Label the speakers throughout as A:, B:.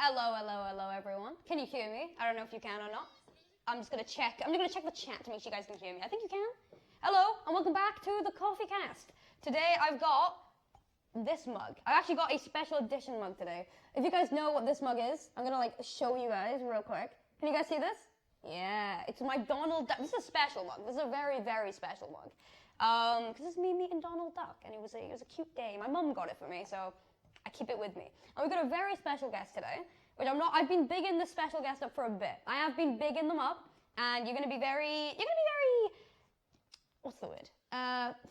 A: Hello, everyone. Can you hear me? I don't know if you can or not. I'm just gonna check. I'm gonna check the chat to make sure you guys can hear me. I think you can. Hello, and welcome back to the COFFEECAST. Today I've got this mug. I've actually got a special edition mug today. If you guys know what this mug is, I'm gonna show you guys real quick. Can you guys see this? Yeah, it's my Donald Duck. This is a special mug. This is a very, very special mug. Because it's me meeting Donald Duck, and it was a cute day. My mum got it for me, so I keep it with me. And we've got a very special guest today, which I've been bigging the special guest up for a bit. I have been bigging them up, and you're gonna be very, what's the word?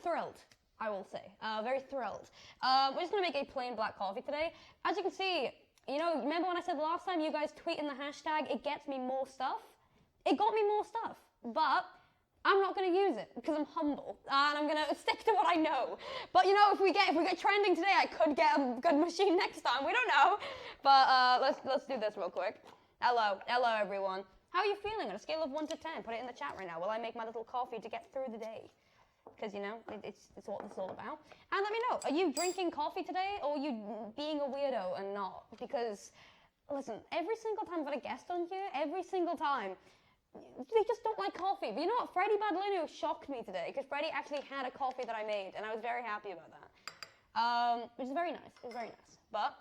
A: Thrilled, I will say. Very thrilled. We're just gonna make a plain black coffee today. As you can see, remember when I said last time, you guys tweeting the hashtag, it gets me more stuff? It got me more stuff, but I'm not going to use it because I'm humble and I'm going to stick to what I know. But if we get trending today, I could get a good machine next time. We don't know. But let's do this real quick. Hello everyone. How are you feeling on a scale of 1 to 10? Put it in the chat right now while I make my little coffee to get through the day. Because it's what this is all about. And let me know, are you drinking coffee today or are you being a weirdo and not? Because listen, every single time I've had a guest on here, every single time, they just don't like coffee. But you know what? Freddie Badlino shocked me today because Freddie actually had a coffee that I made, and I was very happy about that. Which is very nice. It was very nice. But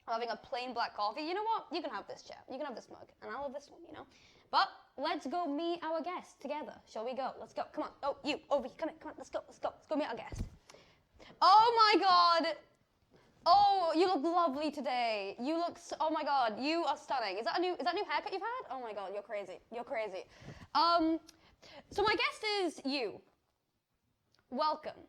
A: I'm having a plain black coffee. You know what? You can have this, chat. You can have this mug, and I'll have this one. But let's go meet our guest together. Shall we go? Let's go. Come on. Oh, you over here. Come on. Let's go. Let's go meet our guest. Oh my God. Oh, you look lovely today. You look oh my God, you are stunning. Is that a new haircut you've had? Oh my God, you're crazy. You're crazy. So my guest is you. Welcome.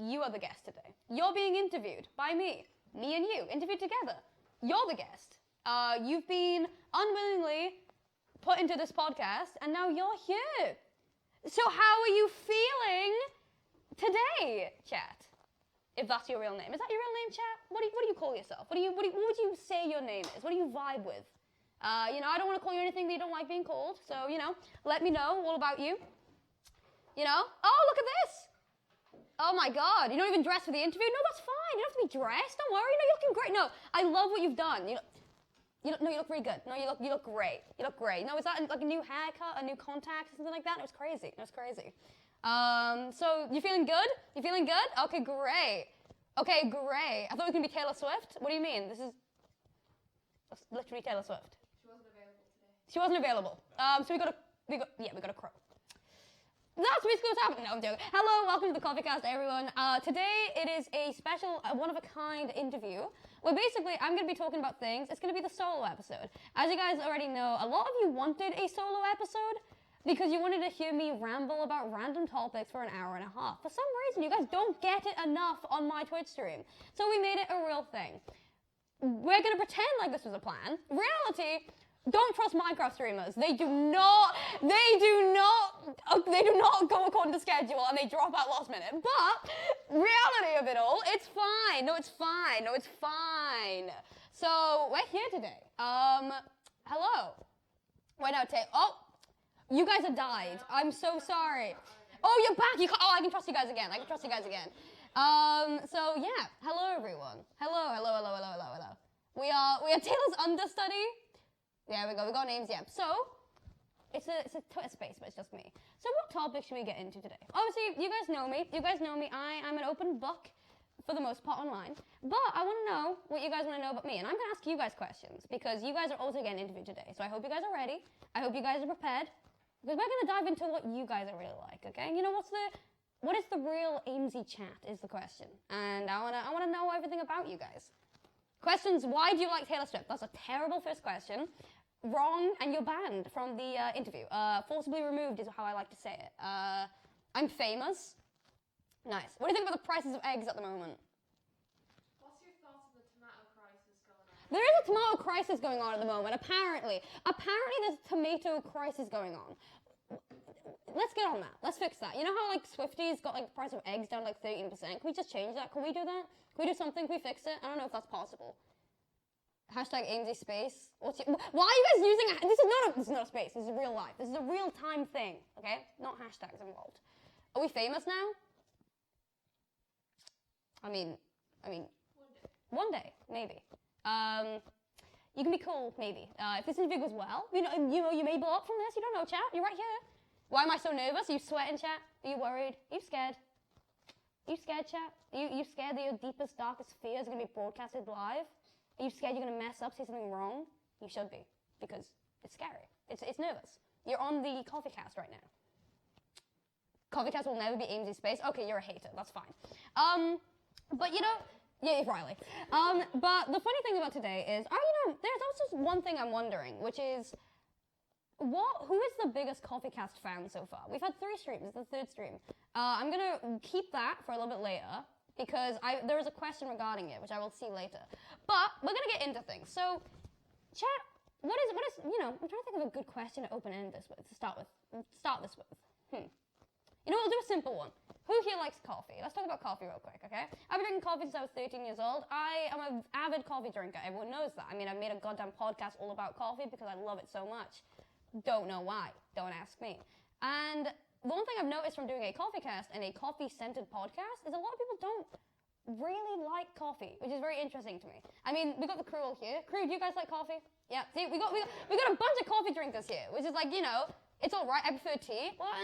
A: You are the guest today. You're being interviewed by me. Me and you, interviewed together. You're the guest. You've been unwillingly put into this podcast, and now you're here. So how are you feeling today, chat? If that's your real name. Is that your real name, chat? What do you call yourself? What would you say your name is? What do you vibe with? I don't want to call you anything that you don't like being called. So, let me know all about you. Oh, look at this. Oh my God. You're not even dressed for the interview? No, that's fine. You don't have to be dressed. Don't worry. No, you're looking great. No, I love what you've done. You look really good. No, you look great. You look great. No, is that like a new haircut, a new contacts, something like that? It was crazy. So you feeling good? You feeling good? Okay, great. I thought it was gonna be Taylor Swift. What do you mean? This is literally Taylor Swift. She wasn't available. So we got a crow. That's basically what's happening. No, I'm joking. Hello, welcome to the COFFEECAST, everyone. Today it is a special, one-of-a-kind interview where basically I'm going to be talking about things. It's going to be the solo episode. As you guys already know, a lot of you wanted a solo episode because you wanted to hear me ramble about random topics for an hour and a half. For some reason, you guys don't get it enough on my Twitch stream. So we made it a real thing. We're going to pretend like this was a plan. Reality, don't trust Minecraft streamers. They do not go according to schedule and they drop out last minute. But reality of it all, it's fine. No, it's fine. So we're here today. Hello. Wait, no, oh, you guys have died. I'm so sorry. Oh, you're back. I can trust you guys again. So yeah, hello everyone. Hello. We are Taylor's understudy. There we go. We got names. Yeah. So it's a Twitter space, but it's just me. So what topic should we get into today? Obviously, you guys know me. I am an open book for the most part online. But I want to know what you guys want to know about me, and I'm going to ask you guys questions because you guys are also getting interviewed today. So I hope you guys are ready. I hope you guys are prepared because we're going to dive into what you guys are really like. Okay? What is the real Aimsey chat is the question, and I want to know everything about you guys. Questions, why do you like Taylor Swift? That's a terrible first question. Wrong, and you're banned from the interview. Forcibly removed is how I like to say it. I'm famous. Nice. What do you think about the prices of eggs at the moment?
B: What's your thoughts on the tomato crisis going on?
A: There is a tomato crisis going on at the moment, apparently. Apparently there's a tomato crisis going on. Let's get on that. Let's fix that. You know how Swifties got the price of eggs down 13%? Can we just change that? Can we do that? Can we do something? Can we fix it? I don't know if that's possible. Hashtag Aimsey space. Why are you guys using this is not a space. This is real life. This is a real time thing. Okay? Not hashtags involved. Are we famous now? I mean, one day, maybe. You can be cool, maybe. If this interview goes well, you may blow up from this. You don't know, chat. You're right here. Why am I so nervous? Are you sweating, chat? Are you worried? Are you scared? Are you scared, chat? Are you scared that your deepest, darkest fears are going to be broadcasted live? Are you scared you're going to mess up, say something wrong? You should be, because it's scary. It's nervous. You're on the COFFEECAST right now. COFFEECAST will never be Aimsey space. Okay, you're a hater. That's fine. But yeah, Riley. But the funny thing about today is, there's also one thing I'm wondering, which is, who is the biggest COFFEECAST fan so far? We've had 3 streams. It's the 3rd stream. I'm gonna keep that for a little bit later because there is a question regarding it, which I will see later. But we're gonna get into things. So, chat, what is I'm trying to think of a good question to open end this with, to start this with. We'll do a simple one. Who here likes coffee? Let's talk about coffee real quick, okay? I've been drinking coffee since I was 13 years old. I am an avid coffee drinker. Everyone knows that. I mean, I've made a goddamn podcast all about coffee because I love it so much. Don't know why. Don't ask me. And the one thing I've noticed from doing a COFFEECAST and a coffee-centered podcast is a lot of people don't really like coffee, which is very interesting to me. I mean, we got the crew all here. Crew, do you guys like coffee? Yeah. See, we got a bunch of coffee drinkers here, which is like, it's all right. I prefer tea. Well,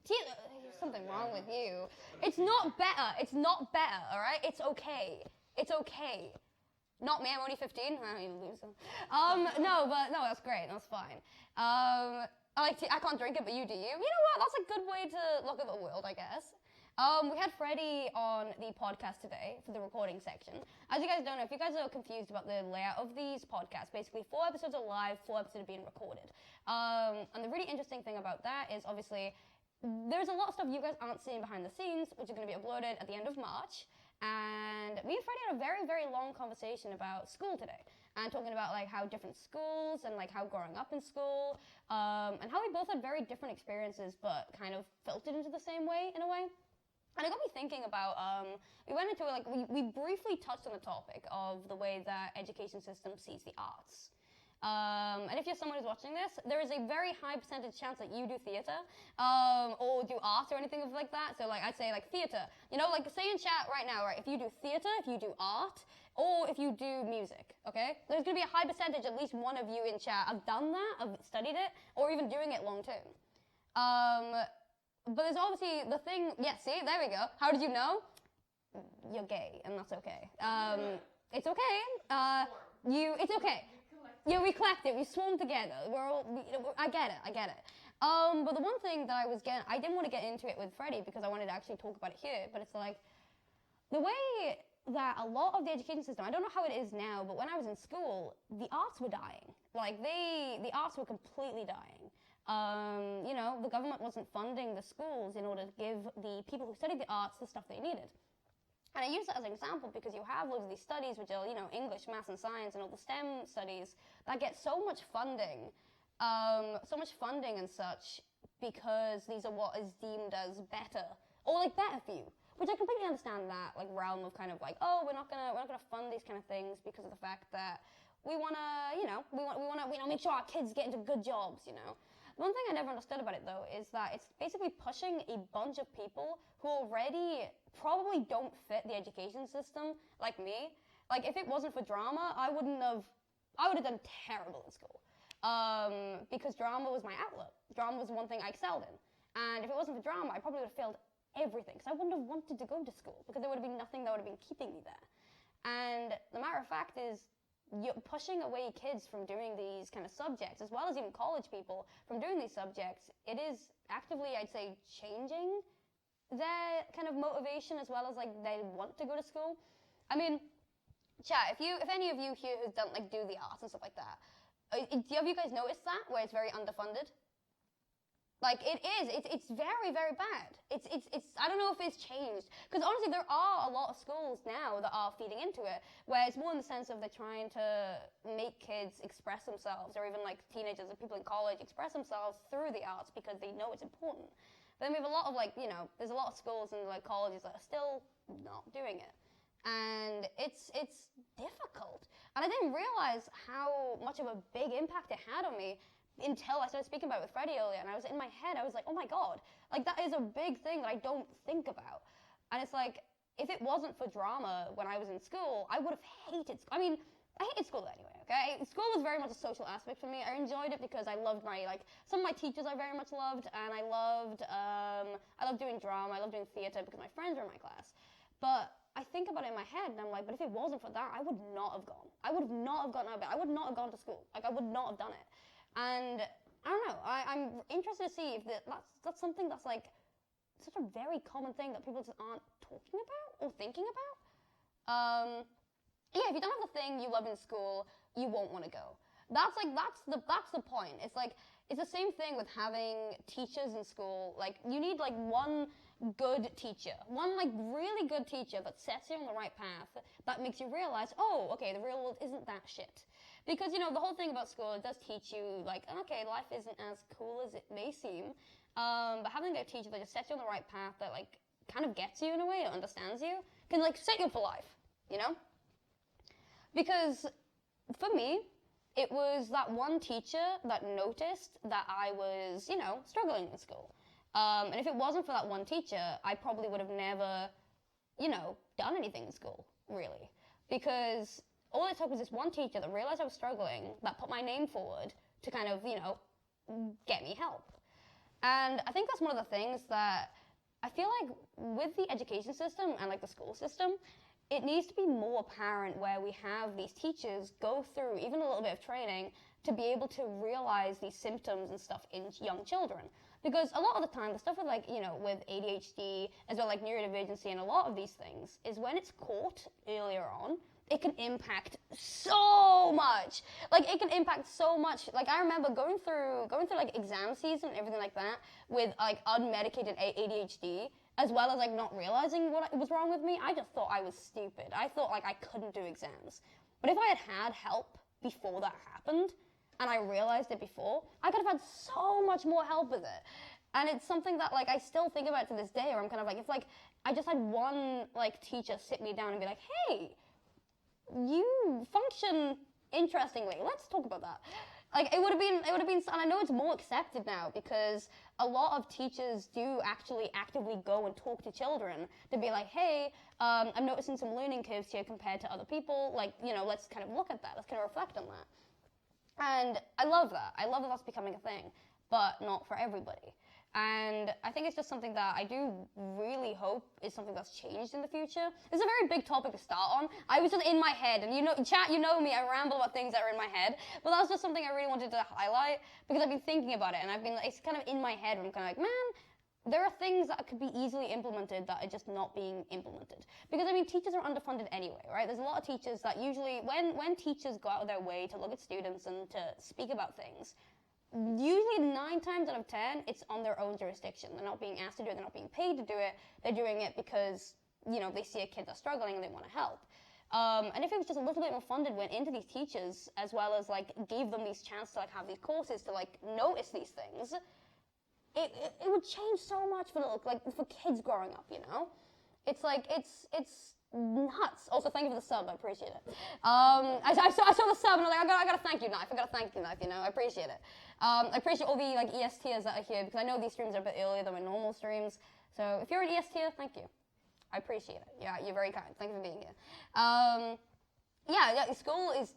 A: tea. There's something wrong with you. It's not better. It's not better. All right. It's okay. It's okay. Not me, I'm only 15. You loser. No, that's great. That's fine. I like tea. I can't drink it, but you do. You know what? That's a good way to look at the world, I guess. We had Freddie on the podcast today for the recording section. As you guys don't know, if you guys are confused about the layout of these podcasts, basically 4 episodes are live, 4 episodes are being recorded. And the really interesting thing about that is obviously there's a lot of stuff you guys aren't seeing behind the scenes, which are going to be uploaded at the end of March. And me and Freddie had a very, very long conversation about school today, and talking about like how different schools and like how growing up in school, and how we both had very different experiences, but kind of filtered into the same way in a way. And it got me thinking about, we went into we briefly touched on the topic of the way that education system sees the arts. And if you're someone who's watching this, there is a very high percentage chance that you do theater, or do art or anything like that. So like I'd say like theater, say in chat right now, right? If you do theater, if you do art, or if you do music, okay? There's gonna be a high percentage, at least one of you in chat have done that, have studied it, or even doing it long term. But there's obviously the thing, yeah, see, there we go. How did you know? You're gay, and that's okay. It's okay. It's okay. Yeah, we collected, we swarmed together. I get it. But the one thing that I didn't want to get into it with Freddie because I wanted to actually talk about it here, but it's like, the way that a lot of the education system, I don't know how it is now, but when I was in school, the arts were dying. Like, the arts were completely dying. The government wasn't funding the schools in order to give the people who studied the arts the stuff they needed. And I use that as an example because you have loads of these studies which are, English, maths, and science, and all the STEM studies that get so much funding and such because these are what is deemed as better or like better for you. Which I completely understand that like realm of kind of like, oh, we're not gonna fund these kind of things because of the fact that we wanna make sure our kids get into good jobs, One thing I never understood about it, though, is that it's basically pushing a bunch of people who already probably don't fit the education system, like me. Like, if it wasn't for drama, I would have done terrible in school. Because drama was my outlet. Drama was one thing I excelled in. And if it wasn't for drama, I probably would have failed everything, because I wouldn't have wanted to go to school, because there would have been nothing that would have been keeping me there. And the matter of fact is, you're pushing away kids from doing these kind of subjects, as well as even college people from doing these subjects. It is actively, I'd say, changing their kind of motivation, as well as like they want to go to school. I mean, chat, if any of you here who's done like do the arts and stuff like that, have you guys noticed that, where it's very underfunded? Like, it is. It's very, very bad. It's I don't know if it's changed. Because honestly, there are a lot of schools now that are feeding into it, where it's more in the sense of they're trying to make kids express themselves, or even like teenagers and people in college express themselves through the arts because they know it's important. But then we have a lot of there's a lot of schools and like colleges that are still not doing it. And it's difficult. And I didn't realize how much of a big impact it had on me until I started speaking about it with Freddie earlier, and I was in my head, I was like, oh my god, like that is a big thing that I don't think about. And it's like, if it wasn't for drama when I was in school, I would have hated school. I mean, I hated school anyway, okay? School was very much a social aspect for me. I enjoyed it because I loved some of my teachers I very much loved, and I loved doing drama, I loved doing theatre because my friends were in my class. But I think about it in my head, and I'm like, but if it wasn't for that, I would not have gone. I would not have gotten out of bed. I would not have gone to school. Like, I would not have done it. And I don't know, I'm interested to see if that's something that's like such a very common thing that people just aren't talking about or thinking about. Yeah, if you don't have the thing you love in school, you won't want to go. That's the point. It's like, it's the same thing with having teachers in school. Like, you need like one good teacher, one like really good teacher that sets you on the right path, that makes you realize, oh, okay, the real world isn't that shit. Because, you know, the whole thing about school, it does teach you, like, okay, life isn't as cool as it may seem, but having a teacher that just sets you on the right path, that like kind of gets you in a way, or understands you, can like set you up for life, you know? Because for me, it was that one teacher that noticed that I was, you know, struggling in school. And if it wasn't for that one teacher, I probably would have never, you know, done anything in school, really. Because all it took was this one teacher that realized I was struggling, that put my name forward to kind of, you know, get me help. And I think that's one of the things that I feel like with the education system and like the school system, it needs to be more apparent where we have these teachers go through even a little bit of training to be able to realize these symptoms and stuff in young children. Because a lot of the time, the stuff with like, you know, with ADHD, as well like neurodiversity and a lot of these things, is when it's caught earlier on, it can impact so much. Like, it can impact so much. Like, I remember going through like exam season and everything like that with like unmedicated ADHD, as well as like not realizing what was wrong with me. I just thought I was stupid. I thought like I couldn't do exams. But if I had had help before that happened, and I realized it before, I could have had so much more help with it. And it's something that like I still think about to this day, where I'm kind of like, if like I just had one like teacher sit me down and be like, hey, you function interestingly, let's talk about that. Like, it would have been, and I know it's more accepted now because a lot of teachers do actually actively go and talk to children to be like, hey, I'm noticing some learning curves here compared to other people. Like, you know, let's kind of look at that. Let's kind of reflect on that. And I love that. I love that that's becoming a thing, but not for everybody. And I think it's just something that I do really hope is something that's changed in the future. It's a very big topic to start on. I was just in my head, and you know, chat, you know me, I ramble about things that are in my head, but that was just something I really wanted to highlight because I've been thinking about it, and it's kind of in my head, and I'm kind of like, man, there are things that could be easily implemented that are just not being implemented. Because, I mean, teachers are underfunded anyway, right? There's a lot of teachers that usually, when teachers go out of their way to look at students and to speak about things, usually 9 times out of 10, it's on their own jurisdiction. They're not being asked to do it, they're not being paid to do it, they're doing it because, you know, they see a kid that's struggling and they want to help. And if it was just a little bit more funded went into these teachers, as well as, like, gave them these chances to, like, have these courses to, like, notice these things, it would change so much for kids growing up, you know? It's like, it's nuts. Also, thank you for the sub, I appreciate it. I saw the sub and I was like, I gotta thank you, Knife. I gotta thank you, Knife, you know, I appreciate it. I appreciate all the like ESTers that are here because I know these streams are a bit earlier than my normal streams. So if you're an ESTer, thank you. I appreciate it. Yeah, you're very kind. Thank you for being here. Yeah, school is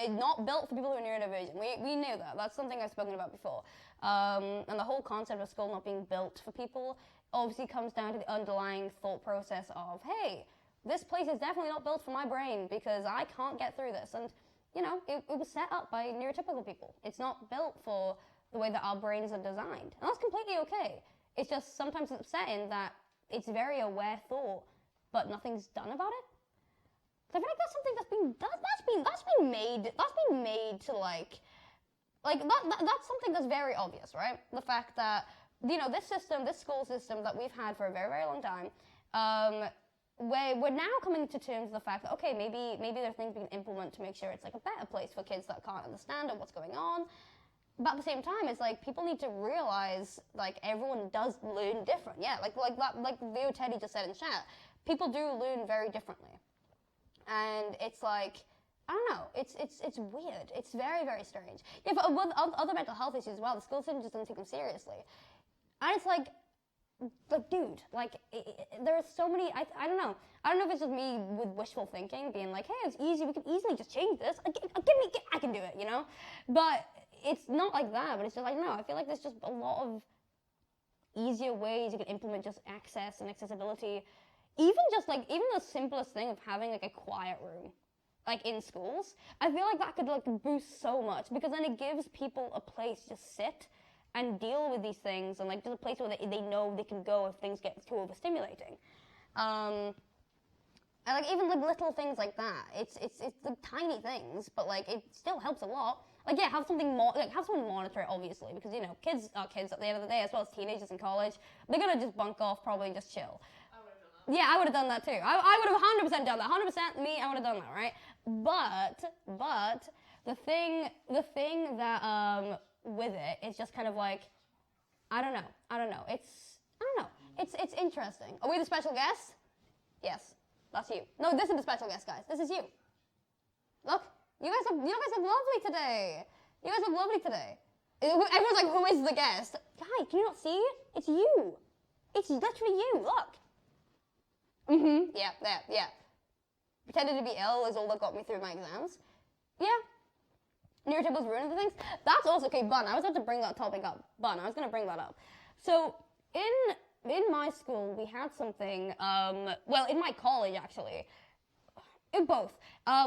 A: not built for people who are neurodivergent. We knew that. That's something I've spoken about before. And the whole concept of school not being built for people obviously comes down to the underlying thought process of, hey, this place is definitely not built for my brain because I can't get through this. And, you know, it was set up by neurotypical people. It's not built for the way that our brains are designed. And that's completely okay. It's just sometimes it's upsetting that it's very aware thought, but nothing's done about it. So I feel like that's something that's been made to like that's something that's very obvious, right? The fact that, you know, this school system that we've had for a very, very long time, we're now coming to terms with the fact that, okay, maybe there are things we can implement to make sure it's like a better place for kids that can't understand what's going on. But at the same time, it's like people need to realize like everyone does learn different. Yeah, like Vio Teddy just said in chat, people do learn very differently. And it's like, I don't know, it's weird. It's very, very strange. Yeah, but with other mental health issues as well, the school system just doesn't take them seriously. And it's like, Like, dude, like, there are so many, I don't know. I don't know if it's just me with wishful thinking, being like, hey, it's easy, we can easily just change this. I can do it, you know? But it's not like that, but it's just like, no, I feel like there's just a lot of easier ways you can implement just access and accessibility. Even the simplest thing of having, like, a quiet room, like, in schools, I feel like that could, like, boost so much, because then it gives people a place to just sit and deal with these things, and like just a place where they know they can go if things get too overstimulating. And like even like little things like that, it's the tiny things, but like it still helps a lot. Like yeah, have something have someone monitor it, obviously, because you know kids are kids at the end of the day, as well as teenagers in college. They're gonna just bunk off probably and just chill.
B: I would have done that.
A: Yeah, I would have done that too. I would have 100% done that. 100% me, I would have done that, right? But the thing that with it, it's just kind of like, I don't know. It's interesting. Are we the special guest? Yes, that's you. No, this is the special guest, guys. This is you. Look, you guys look lovely today. Everyone's like, who is the guest? Guy, can you not see it? It's you. It's literally you. Look. Yeah. Pretended to be ill is all that got me through my exams. Yeah. Neurotypicals ruining the things. That's also okay, Bun. I was about to bring that topic up. I was going to bring that up. So in my school, we had something. In my college actually, in both,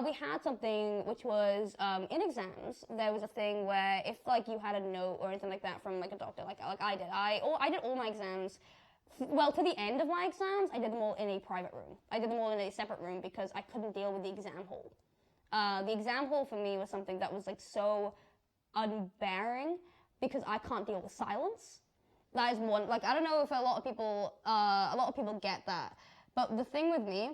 A: we had something which was in exams. There was a thing where if like you had a note or anything like that from like a doctor, like I did. I did all my exams. Well, to the end of my exams, I did them all in a private room. I did them all in a separate room because I couldn't deal with the exam hall. The exam hall for me was something that was like so unbearing because I can't deal with silence. That is one, like I don't know if a lot of people get that, but the thing with me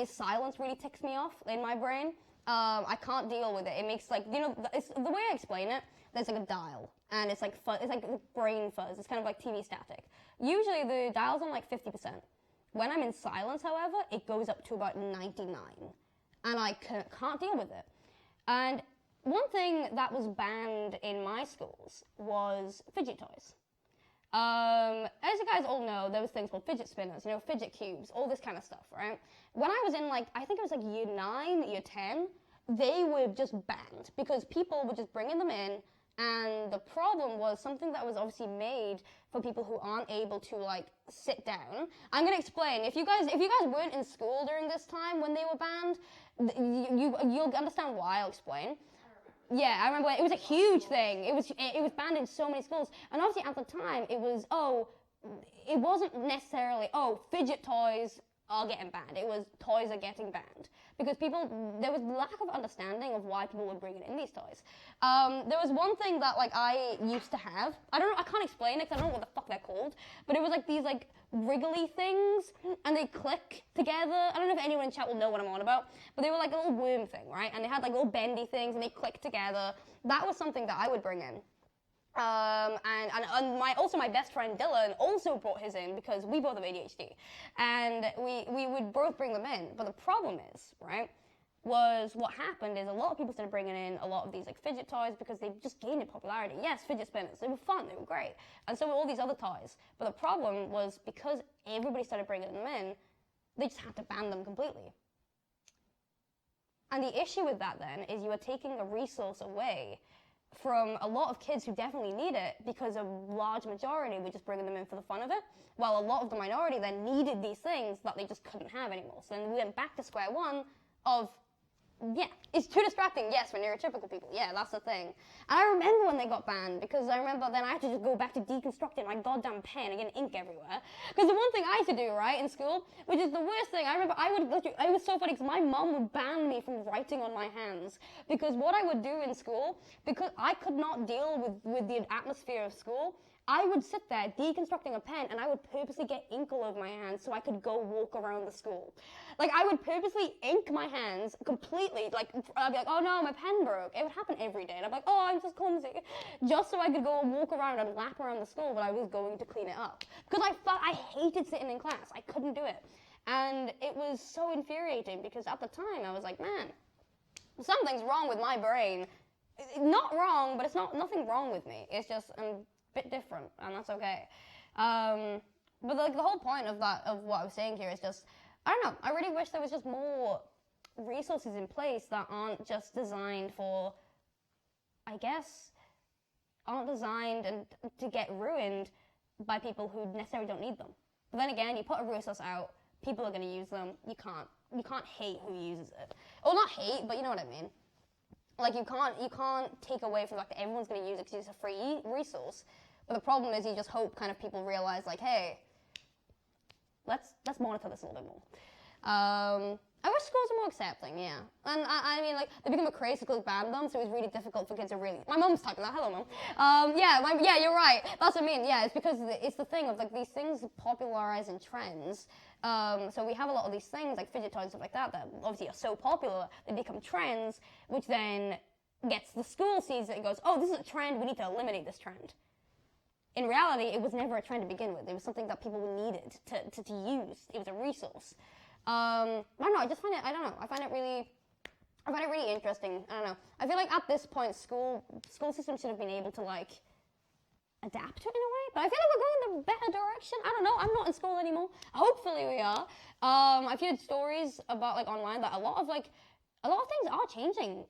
A: is silence really ticks me off in my brain. I can't deal with it. It makes like, you know, it's, the way I explain it, there's like a dial and it's like it's like brain fuzz. It's kind of like TV static. Usually the dial's on like 50%. When I'm in silence, however, it goes up to about 99. And I can't deal with it. And one thing that was banned in my schools was fidget toys. As you guys all know, there was things called fidget spinners, you know, fidget cubes, all this kind of stuff, right? When I was in like, I think it was like year 9, year 10, they were just banned because people were just bringing them in. And the problem was something that was obviously made for people who aren't able to like sit down. I'm gonna explain. If you guys weren't in school during this time when they were banned, you'll understand why. I'll explain. Yeah, I remember it was a huge thing. It was banned in so many schools, and obviously at the time it wasn't necessarily fidget toys are getting banned. It was toys are getting banned because there was lack of understanding of why people were bringing in these toys. There was one thing that like I used to have. I can't explain it because I don't know what the fuck they're called, but it was like these like wriggly things and they click together. I don't know if anyone in chat will know what I'm on about, but they were like a little worm thing, right? And they had like little bendy things and they click together. That was something that I would bring in. And my best friend Dylan also brought his in because we both have ADHD, and we would both bring them in. But the problem is, right, was what happened is a lot of people started bringing in a lot of these like fidget toys because they just gained in popularity. Yes, fidget spinners, they were fun, they were great, and so were all these other toys. But the problem was because everybody started bringing them in, they just had to ban them completely. And the issue with that then is you are taking a resource away from a lot of kids who definitely need it because a large majority were just bringing them in for the fun of it, while a lot of the minority then needed these things that they just couldn't have anymore. So then we went back to square one of, yeah, it's too distracting, yes, for neurotypical people. Yeah, that's the thing. And I remember when they got banned because I remember then I had to just go back to deconstructing my goddamn pen and get ink everywhere. Because the one thing I used to do, right, in school, which is the worst thing, I remember it was so funny because my mom would ban me from writing on my hands. Because what I would do in school, because I could not deal with the atmosphere of school, I would sit there deconstructing a pen and I would purposely get ink all over my hands so I could go walk around the school. Like I would purposely ink my hands completely, like I'd be like, oh no, my pen broke. It would happen every day and I'd be like, oh, I'm just clumsy. Just so I could go and walk around and lap around the school when I was going to clean it up. Because I hated sitting in class. I couldn't do it. And it was so infuriating because at the time I was like, man, something's wrong with my brain. Not wrong, but it's nothing wrong with me. It's just, I'm bit different, and that's okay. But like the whole point of that, of what I was saying here is just, I don't know, I really wish there was just more resources in place that aren't just designed for, I guess, aren't designed and to get ruined by people who necessarily don't need them. But then again, you put a resource out, people are going to use them. You can't hate who uses it. Or not hate, but you know what I mean. Like you can't take away from the fact that everyone's going to use it because it's a free resource. But the problem is you just hope kind of people realize like, hey, let's monitor this a little bit more. I wish schools were more accepting, yeah. And I mean, like, they become a crazy school ban them, so it was really difficult for kids to really... My mum's typing that, hello mum. Yeah, you're right. That's what I mean, yeah, it's because it's the thing of, like, these things popularize in trends. So we have a lot of these things, like fidget toys and stuff like that, that obviously are so popular, they become trends, which then gets the school sees it and goes, oh, this is a trend, we need to eliminate this trend. In reality, it was never a trend to begin with. It was something that people needed to use. It was a resource. I don't know, I just find it, I find it really interesting. I don't know. I feel like at this point, school systems should have been able to, like, adapt to it in a way, but I feel like we're going in a better direction. I don't know, I'm not in school anymore. Hopefully we are. I've heard stories about, like, online that a lot of things are changing,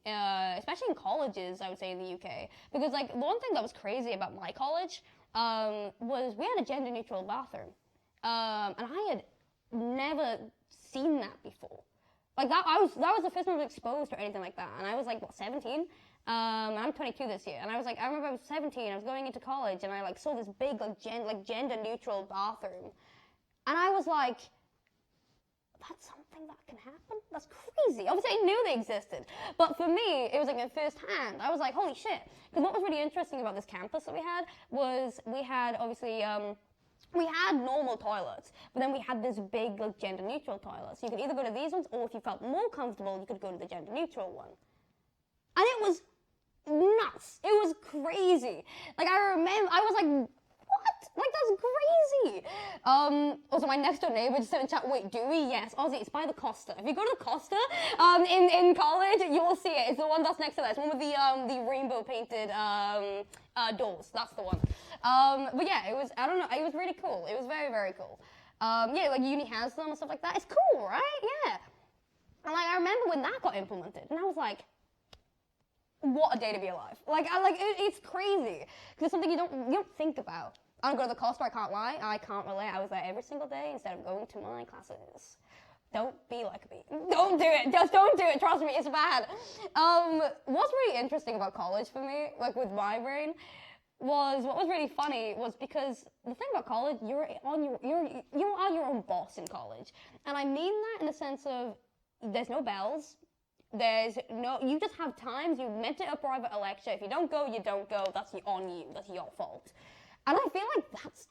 A: especially in colleges, I would say, in the UK. Because, like, the one thing that was crazy about my college was we had a gender-neutral bathroom. And I had never seen that before. Like, that was the first time I was exposed to anything like that. And I was, like, what, 17? I'm 22 this year. And I remember I was 17, I was going into college, and I, like, saw this big, like, gender-neutral bathroom. And I was like, that's something that can happen? That's crazy. Obviously, I knew they existed. But for me, it was like in first hand. I was like, holy shit. Because what was really interesting about this campus that we had was we had, obviously, we had normal toilets, but then we had this big, like, gender-neutral toilet. So you could either go to these ones, or if you felt more comfortable, you could go to the gender-neutral one. And it was nuts. It was crazy. Like, I remember, I was like, what? Like, that's crazy. Also, my next door neighbor just said in chat, wait, do we? Yes. Ozzy, it's by the Costa. If you go to the Costa in college, you will see it. It's the one that's next to that. It's one with the rainbow painted doors. That's the one. But yeah, it was, I don't know, it was really cool. It was very, very cool. Yeah, like uni has them and stuff like that. It's cool, right? Yeah. And like, I remember when that got implemented, and I was like, what a day to be alive. Like, it's crazy. Because it's something you don't think about. I don't go to the Costa, I can't lie. I can't relate. I was there every single day instead of going to my classes. Don't be like me. Don't do it. Just don't do it. Trust me, it's bad. What's really interesting about college for me, like with my brain, what was really funny was because the thing about college, you are your own boss in college. And I mean that in the sense of there's no bells. You just have times, you meant to arrive at a lecture. If you don't go, you don't go. That's on you. That's your fault. And I feel like that's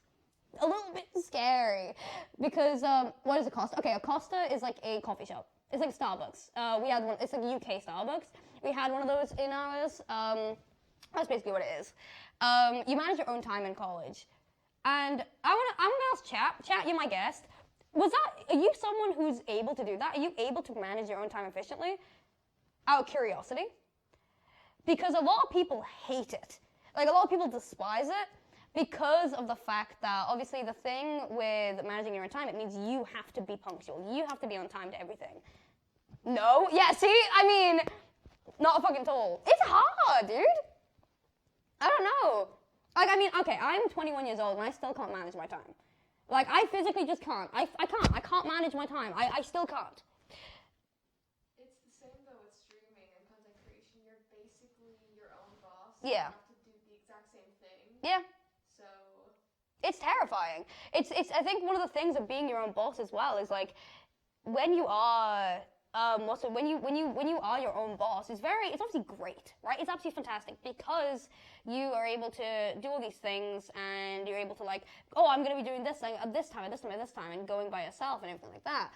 A: a little bit scary because what is a Costa? Okay, a Costa is like a coffee shop. It's like Starbucks. We had one. It's like UK Starbucks. We had one of those in ours. That's basically what it is. You manage your own time in college, and I'm gonna ask Chat. Chat, you're my guest. Are you someone who's able to do that? Are you able to manage your own time efficiently? Out of curiosity, because a lot of people hate it. Like a lot of people despise it. Because of the fact that, obviously, the thing with managing your own time, it means you have to be punctual. You have to be on time to everything. No? Yeah, see? I mean, not fucking tall. It's hard, dude. I don't know. Like, I mean, okay, I'm 21 years old and I still can't manage my time. Like, I physically just can't. I can't manage my time. I still can't.
B: It's the same, though, with streaming and content creation. You're basically your own boss.
A: Yeah.
B: You have to do the exact same thing.
A: Yeah.
B: So
A: it's terrifying. It's I think one of the things of being your own boss as well is like when you are when you are your own boss, it's obviously great, right? It's absolutely fantastic because you are able to do all these things and you're able to like, oh, I'm going to be doing this thing at this time, and going by yourself and everything like that.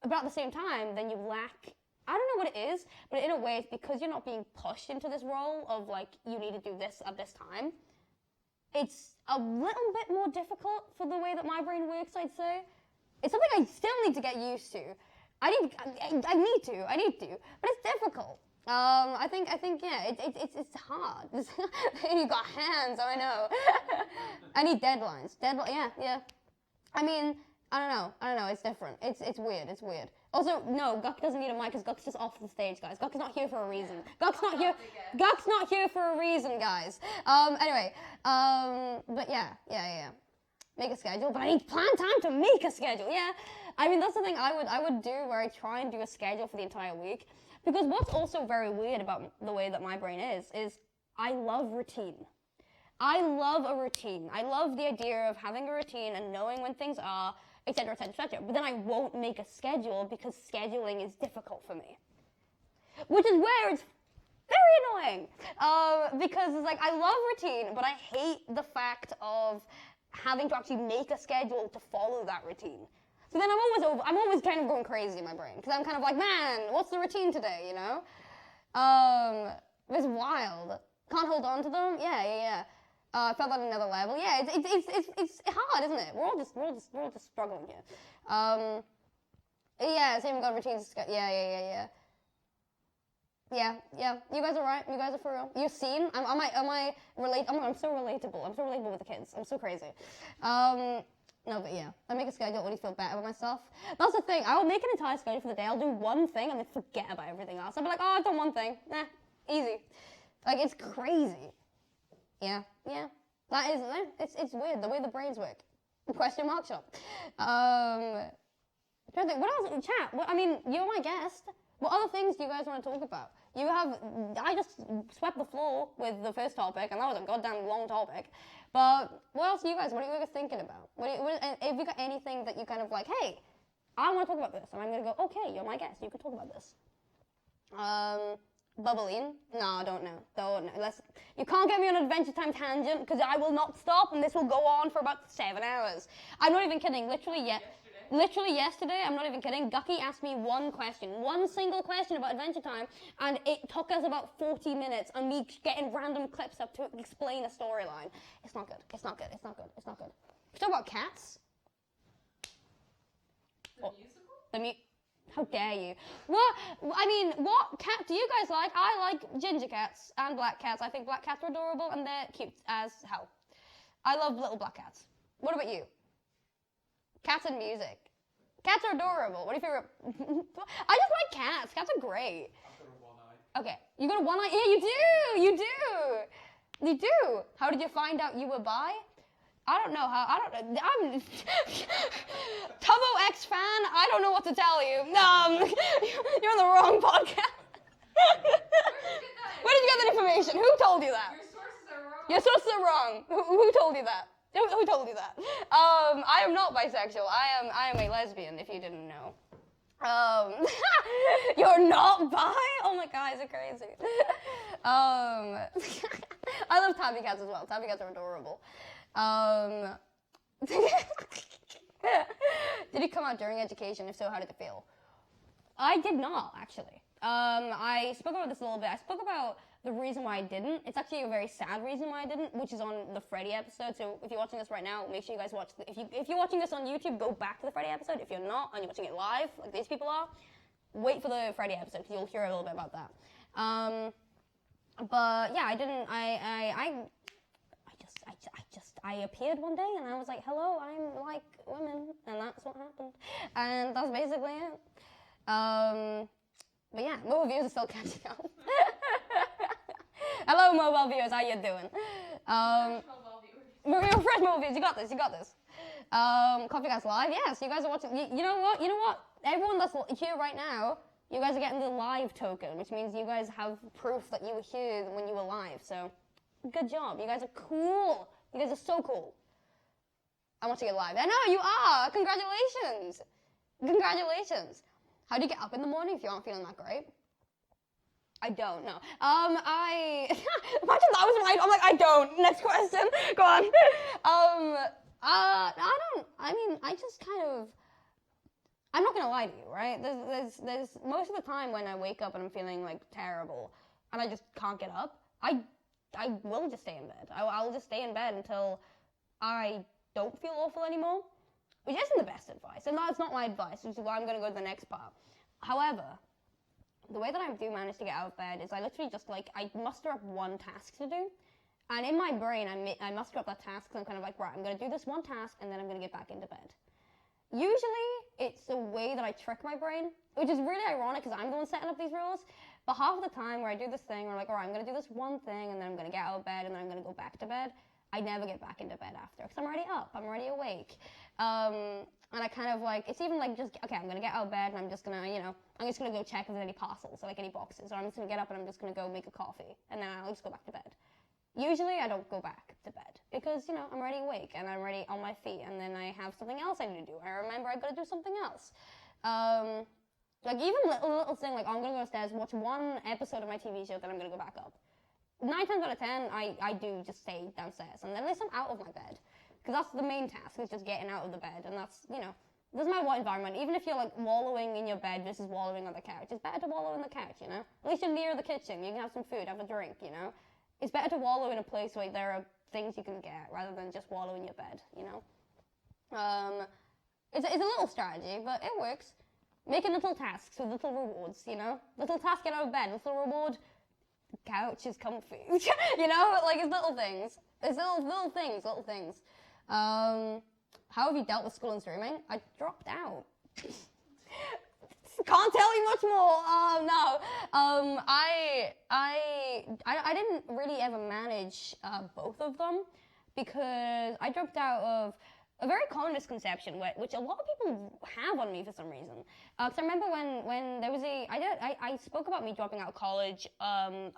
A: But at the same time, then you lack, I don't know what it is, but in a way it's because you're not being pushed into this role of like, you need to do this at this time. It's a little bit more difficult for the way that my brain works, I'd say. It's something I still need to get used to. I need to, but it's difficult. I think, yeah, it's hard. You got hands, I know. I need deadlines. Yeah. I mean, I don't know, it's different. It's weird, it's weird. Also, no, Guk doesn't need a mic because Guk's just off the stage, guys. Guk is not here for a reason. Guk's not here for a reason, guys. Anyway, but yeah. Make a schedule, but I need plan time to make a schedule, yeah. I mean, that's the thing I would do, where I try and do a schedule for the entire week. Because what's also very weird about the way that my brain is I love routine. I love a routine. I love the idea of having a routine and knowing when things are, etc., etc., etc. But then I won't make a schedule because scheduling is difficult for me. Which is where it's very annoying. Because it's like, I love routine, but I hate the fact of having to actually make a schedule to follow that routine. So then I'm always kind of going crazy in my brain, because I'm kind of like, man, what's the routine today, you know? It's wild. Can't hold on to them? Yeah. I felt that at another level. Yeah, it's hard, isn't it? We're all just struggling here. Yeah, same got routines. Yeah. Yeah, you guys are right. You guys are for real. You've seen. I'm so relatable. I'm so relatable with the kids. I'm so crazy. No, but yeah, I make a schedule when you feel better about myself. That's the thing. I will make an entire schedule for the day. I'll do one thing and then forget about everything else. I'll be like, oh, I've done one thing. Nah, easy. Like, it's crazy. Yeah. That is, it's weird the way the brains work. Question mark shop. Trying to think, what else? Chat. I mean, you're my guest. What other things do you guys want to talk about? I just swept the floor with the first topic, and that was a goddamn long topic. But what else what are you guys thinking about? If you got anything that you kind of like, hey, I want to talk about this, and I'm going to go, okay, you're my guest, you can talk about this. Bubbling? No, don't know. You can't get me on an Adventure Time tangent, because I will not stop, and this will go on for about 7 hours. I'm not even kidding, Literally yesterday, I'm not even kidding, Gucky asked me one single question about Adventure Time, and it took us about 40 minutes on me getting random clips up to explain a storyline. It's not good. We talk about cats.
B: The musical?
A: How dare you? What cat do you guys like? I like ginger cats and black cats. I think black cats are adorable, and they're cute as hell. I love little black cats. What about you? Cats and music. Cats are adorable. What if you're I just like cats. Cats are great.
C: I've got a one-eye.
A: Okay. You got a one-eye? Yeah, you do. How did you find out you were bi? I'm Tubbo X fan. I don't know what to tell you. You're on the wrong podcast. Where did you get that information? Who told you that?
B: Your sources are wrong.
A: Who told you that? Who told you that? I am not bisexual. I am a lesbian, if you didn't know. You're not bi? Oh my god, you're crazy. I love tabby cats as well. Tabby cats are adorable. Did it come out during education? If so, how did it feel? I did not, actually. I spoke about this a little bit. I spoke about the reason why I didn't. It's actually a very sad reason why I didn't, which is on the Freddy episode. So if you're watching this right now, make sure you guys watch. If you're watching this on YouTube, go back to the Freddy episode. If you're not and you're watching it live, like these people are, wait for the Freddy episode because you'll hear a little bit about that. But yeah, I didn't. I appeared one day and I was like, hello, I'm like women, and that's what happened, and that's basically it. But yeah, mobile viewers are still catching up. Hello, mobile viewers, how you doing? Fresh mobile viewers, you got this. COFFEECAST live, yes, you guys are watching. You know what? Everyone that's here right now, you guys are getting the live token, which means you guys have proof that you were here when you were live. So, good job. You guys are cool. You guys are so cool. I'm watching it live. I know you are. Congratulations. How do you get up in the morning if you aren't feeling that great? I don't know. Imagine that was right. I'm like, I don't. Next question. Go on. I'm not gonna lie to you, right? There's most of the time when I wake up and I'm feeling like terrible and I just can't get up, I will just stay in bed. I'll just stay in bed until I don't feel awful anymore, which isn't the best advice, and that's not my advice, which is why I'm going to go to the next part. However, the way that I do manage to get out of bed is I literally just I muster up one task to do, and in my brain I muster up that task, and I'm kind of like, right, I'm going to do this one task, and then I'm going to get back into bed. usually it's a way that I trick my brain, which is really ironic because I'm the one setting up these rules. But half of the time where I do this thing, where like, all right, I'm going to do this one thing, and then I'm going to get out of bed, and then I'm going to go back to bed, I never get back into bed after because I'm already up, I'm already awake. And I kind of like, it's even like just, okay, I'm going to get out of bed, and I'm just going to, you know, I'm just going to go check if there's any parcels or like any boxes, or I'm just going to get up and I'm just going to go make a coffee, and then I'll just go back to bed. Usually I don't go back to bed because, you know, I'm already awake and I'm already on my feet, and then I have something else I need to do. I remember I got to do something else. Like even little thing, like, oh, I'm going to go upstairs, watch one episode of my TV show, then I'm going to go back up. 9 times out of 10, I do just stay downstairs, and at least I'm out of my bed. Because that's the main task, is just getting out of the bed, and that's, you know, doesn't matter what environment, even if you're like wallowing in your bed versus wallowing on the couch, it's better to wallow on the couch, you know? At least you're near the kitchen, you can have some food, have a drink, you know? It's better to wallow in a place where there are things you can get rather than just wallow in your bed, you know? It's a little strategy, but it works. Making little tasks with little rewards, you know? Little task, get out of bed, little reward, the couch is comfy, you know? Like, it's little things. It's little things. How have you dealt with school and streaming? I dropped out. Can't tell you much more. No. I didn't really ever manage both of them because I dropped out of a very common misconception, which a lot of people have on me for some reason. Because I remember when there was I spoke about me dropping out of college. It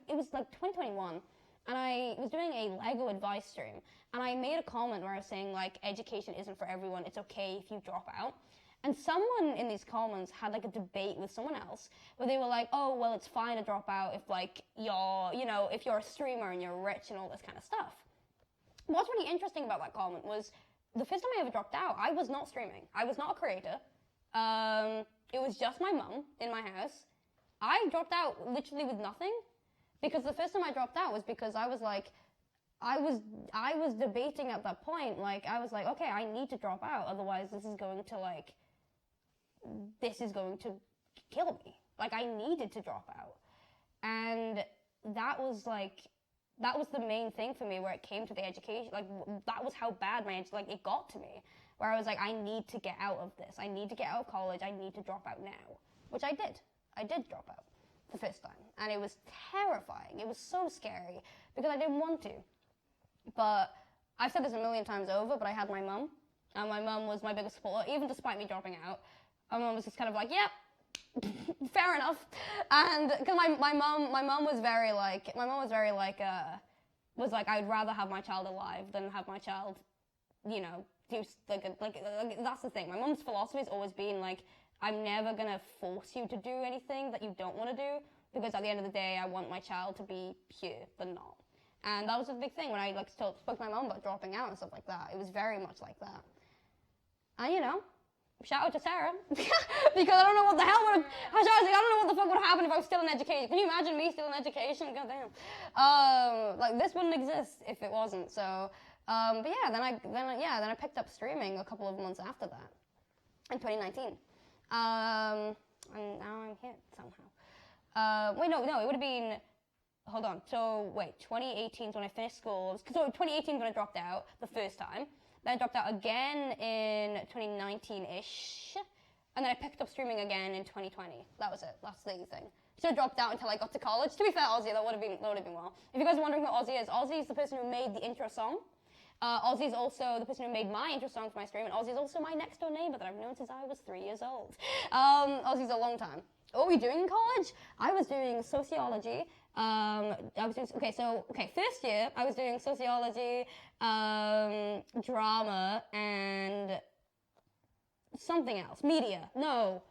A: was like 2021. And I was doing a Lego advice stream, and I made a comment where I was saying, like, education isn't for everyone, it's okay if you drop out. And someone in these comments had, like, a debate with someone else, where they were like, oh, well, it's fine to drop out if, like, if you're a streamer and you're rich and all this kind of stuff. What's really interesting about that comment was, the first time I ever dropped out, I was not streaming. I was not a creator. It was just my mum in my house. I dropped out literally with nothing. Because the first time I dropped out was because I was like, I was debating at that point, like, I was like, okay, I need to drop out, otherwise this is going to kill me. Like, I needed to drop out. And that was the main thing for me where it came to the education, like, that was how bad it got to me, where I was like, I need to get out of this, I need to get out of college, I need to drop out now, which I did drop out. The first time, and it was terrifying. It was so scary because I didn't want to. But I've said this a million times over, but I had my mum, and my mum was my biggest supporter, even despite me dropping out. My mum was just kind of like, yep, fair enough. And because my mum was very like, I'd rather have my child alive than have my child, you know, do like that's the thing. My mum's philosophy has always been like, I'm never going to force you to do anything that you don't want to do, because at the end of the day, I want my child to be pure than not. And that was a big thing when I spoke to my mom about dropping out and stuff like that. It was very much like that. And, you know, shout out to Sarah, because I don't know what the hell would have, I don't know what the fuck would happen if I was still in education. Can you imagine me still in education? Goddamn. Like, this wouldn't exist if it wasn't. So, but yeah, then I picked up streaming a couple of months after that, in 2019. And now I'm here somehow. It would have been, hold on. So, 2018 is when I finished school. So, 2018 is when I dropped out the first time. Then I dropped out again in 2019-ish. And then I picked up streaming again in 2020. That was it. That's the thing. So I dropped out until I got to college. To be fair, Ozzy, that would have been well. If you guys are wondering who Ozzy is the person who made the intro song. Ozzy's also the person who made my intro song for my stream, and Ozzy's also my next door neighbor that I've known since I was 3 years old. Ozzy's a long time. What were we doing in college? I was doing sociology. First year I was doing sociology, drama, and something else. Media. No.